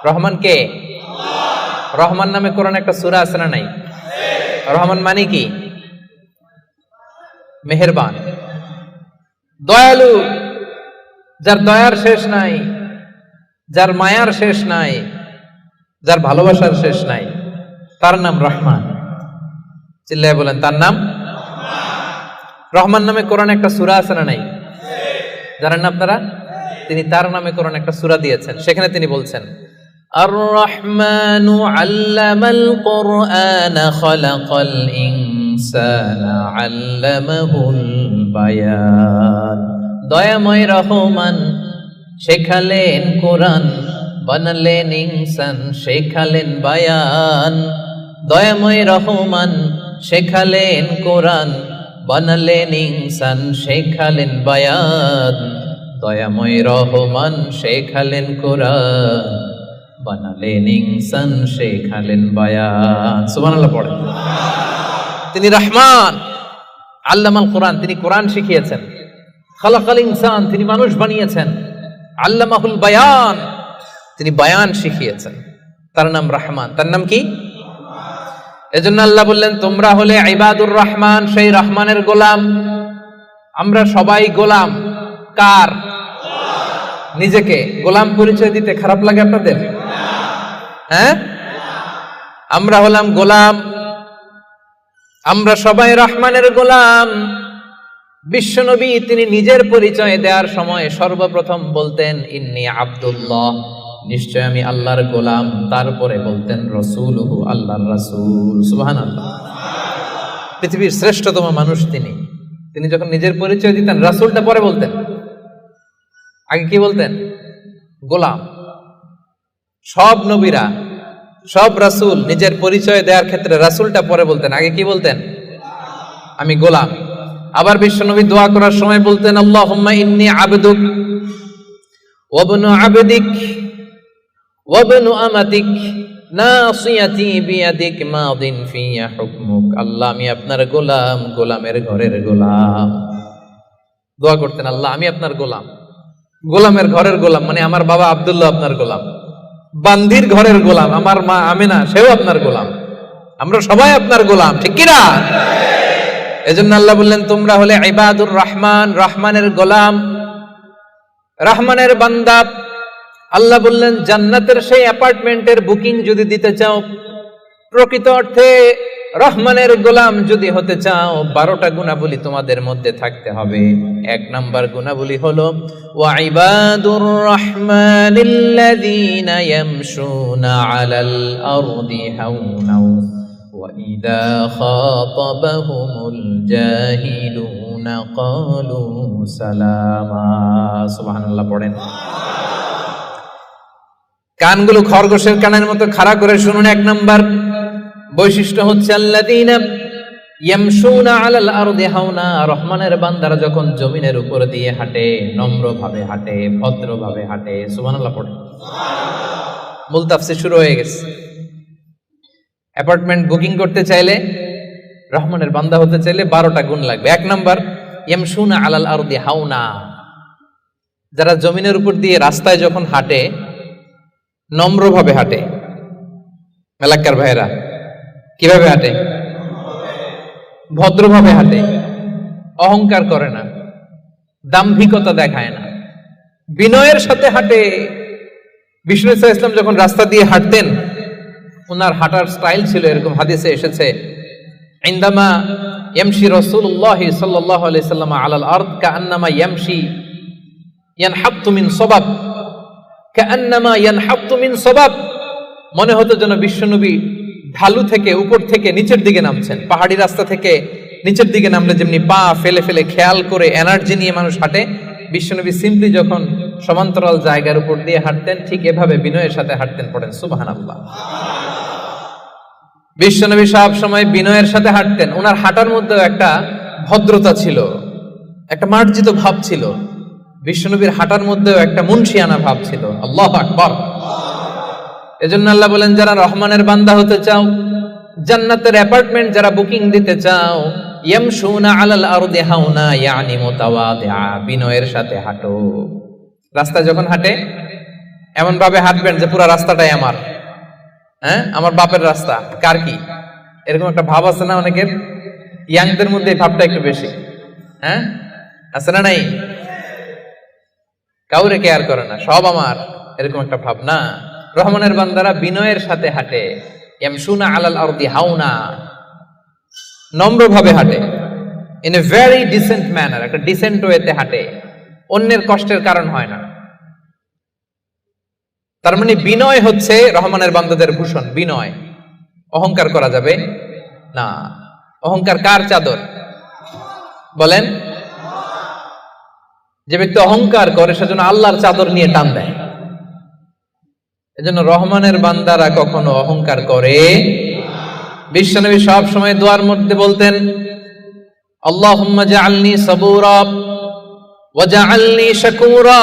রহমান কে? রহমান নামে কোরআনে একটা সূরা আছে না নাই? রহমান মানে কি? মেহেরবান, দয়ালু, যার দয়ার শেষ নাই, যার মায়ার শেষ নাই, যার ভালোবাসার শেষ নাই, তার নাম রহমান। চিল্লায় বলেন তার নাম রহমান। নামে কোরআনে একটা সূরা আছে না নাই? জানেন না আপনারা? তিনি তার নামে কোরআনে একটা সূরা দিয়েছেন, সেখানে তিনি বলছেন আর রহমানু আল্লামাল কুরআনা খালাকাল ইনসানা আল্লামাহুল বায়ান। দয়াময় রহমান শেখালেন কোরআন, বানালেন ইনসান, শেখালেন বায়ান। দয়াময় রহমান শেখালেন কোরআন, বানালেন ইনসান, শেখালেন বায়ান। দয়াময় রহমান শেখালেন কোরআন, বানালেন ইনসান, শেখালেন বায়ান। সুবহানাল্লাহ পড়েন। তিনি রহমান, আল্লামাল কোরআন, তিনি কোরআন শিখিয়েছেন। খালাকাল ইনসান, তিনি মানুষ বানিয়েছেন। আল্লামাহুল বায়ান, তিনি বায়ান শিখিয়েছেন। তার নাম রহমান। তার নাম কি? এজন্য আল্লাহ বললেন তোমরা হলে ইবাদুর রহমান, সেই রহমানের গোলাম। আমরা সবাই গোলাম কার? নিজেকে গোলাম পরিচয় দিতে খারাপ লাগে আপনাদের? হ্যাঁ, আমরা হলাম গোলাম, আমরা সবাই রহমানের গোলাম। বিশ্বনবী তিনি নিজের পরিচয় দেওয়ার সময় সর্বপ্রথম বলতেন ইন্নী আব্দুল্লাহ, নিশ্চয় আমি আল্লাহর গোলাম। তারপরে বলতেন রাসূলুহু, আল্লাহর রাসূল। সুবহানাল্লাহ। পৃথিবীর শ্রেষ্ঠতম মানুষ তিনি। তিনি যখন নিজের পরিচয় দিতেন রাসূলটা পরে বলতেন, আগে কি বলতেন? গোলাম। সব নবীরা, সব রাসূল নিজের পরিচয় দেওয়ার ক্ষেত্রে রাসূলটা পরে বলতেন, আগে কি বলতেন? আমি গোলাম। আবার বিশ্বনবী দোয়া করার সময় বলতেন আল্লাহুম্মা ইন্নী আবদুক ওয়া ইবনু আবদিক ওয়া ইবনু আমাতিক নাসিয়াতি বিয়াদিক মাদিন ফিয়া হুকমুক। আল্লাহ আমি আপনার গোলাম, গোলামের ঘরের গোলাম। দোয়া করতেন আল্লাহ আমি আপনার গোলাম, গোলামের ঘরের গোলাম, মানে আমার বাবা আব্দুল্লাহ আপনার গোলাম, বান্দির ঘরের গোলাম আমার মা আমিনা সেও আপনার গোলাম, আমরা সবাই আপনার গোলাম, ঠিক কিনা? এজন্য আল্লাহ বললেন তোমরা হলে ইবাদুর রহমান, রহমানের গোলাম, রহমানের বান্দা। আল্লাহ বললেন জান্নাতের সেই অ্যাপার্টমেন্টের বুকিং যদি দিতে চাও, প্রকৃত অর্থে রহমানের গোলাম যদি হতে চাও, 12টা গুণাবলী তোমাদের মধ্যে থাকতে হবে। 1 নাম্বার গুণাবলী হলো ওয়া ইবাদুর রহমানিল্লাযীনা ইয়ামশুনা আলাল আরদি হাওনা ওয়া ইযা খাতাবাহুমুল জাহিলুনা ক্বালু সালামা। সুবহানাল্লাহ পড়েন। কানগুলো খরগোশের কানের মতো খাড়া করে শুনুন। 1 নাম্বার বৈশিষ্ট্য হচ্ছে আল্লাযীনা ইয়ামশুনা আলাল আরদি হাওনা, রহমানের বান্দারা যখন জমিনের উপর দিয়ে হাঁটে নম্রভাবে হাঁটে, ভদ্রভাবে হাঁটে। সুবহানাল্লাহ পড়ে। মূল তাফসীর শুরু হয়ে গেছে। অ্যাপার্টমেন্ট বুকিং করতে চাইলে, রহমানের বান্দা হতে চাইলে 12টা গুণ লাগবে। 1 নাম্বার ইয়ামশুনা আলাল আরদি হাওনা, যারা জমিনের উপর দিয়ে রাস্তায় যখন হাঁটে নম্রভাবে হাঁটে। এলাকার ভাইরা কিভাবে হাঁটে? ভদ্রভাবে হাঁটে, অহংকার করে না, দাম্ভিকতা দেখায় না, বিনয়ের সাথে হাঁটে। বিষ্ণু ইসা ইসলাম যখন রাস্তা দিয়ে হাঁটতেন, ওনার হাঁটার স্টাইল ছিল এরকম, হাদিসে এসেছে ইনদামা ইয়ামশি রাসূলুল্লাহ সাল্লাল্লাহু আলাইহি সাল্লাম আলাল আরদ কাআন্নামা ইয়ামশি ইয়ানহাত্তু মিন সাবাব, কাআন্নামা ইয়ানহাত্তু মিন সাবাব। মনে হতো যেন বিশ্বনবী ঢালু থেকে উপর থেকে নিচের দিকে নামছেন। পাহাড়ি রাস্তা থেকে নিচের দিকে নামলে যেমনি পা ফেলে ফেলে খেয়াল করে এনার্জি নিয়ে মানুষ হাঁটে, বিশ্বনবী সিম্পলি যখন সমান্তরাল জায়গার উপর দিয়ে হাঁটতেন ঠিক এভাবে বিনয়ের সাথে হাঁটতেন। পড়েন সুবহানাল্লাহ। বিশ্বনবী সব সময় বিনয়ের সাথে হাঁটতেন। ওনার হাঁটার মধ্যে একটা ভদ্রতা ছিল, একটা মার্জিত ভাব ছিল। বিশ্বনবীর হাঁটার মধ্যেও একটা মুনশিয়ানা ভাব ছিল। আল্লাহু আকবার। এজন্য আল্লাহ বলেন যারা রহমানের বান্দা হতে চাও, জান্নাতের অ্যাপার্টমেন্ট যারা বুকিং দিতে চাও, ইয়ামশুনা আলাল আরদি হাওনা ইয়ানি মুতাওয়াদিআ, বিনয়ের সাথে হাঁটো। রাস্তায় যখন হাঁটে এমন ভাবে হাঁটবেন যে পুরো রাস্তাটাই আমার, হ্যাঁ আমার বাপের রাস্তা, কার কি, এরকম একটা ভাব আছে না অনেকের? ইয়াংদের মধ্যে এই ভাবটা একটু বেশি, হ্যাঁ আছে না নাই? কাউরে কেয়ার করে না, সব আমার, এরকম একটা ভাব না। রহমানের বান্দারা বিনয়ের সাথে হাঁটে। ইয়ামশুনা আলাল আরদি হাওনা, নম্রভাবে হাঁটে, in a very dissent manner, একটা ডিসেন্ট ওয়েতে হাঁটে, অন্যের কষ্টের কারণ হয় না। তার মানে বিনয় হচ্ছে রহমানের বান্দাদের ভূষণ। বিনয়, অহংকার করা যাবে না। অহংকার কার চাদর বলেন? যে ব্যক্তি অহংকার করে সেজন্য আল্লাহর চাদর নিয়ে টান দেয়। এজন্য রহমানের বান্দারা কখনো অহংকার করে। বিশ্বনবী সব সময় দোয়ার মধ্যে বলতেন আল্লাহুম্মা জাআলনি সাবুরা ওয়া জাআলনি শাকুরা।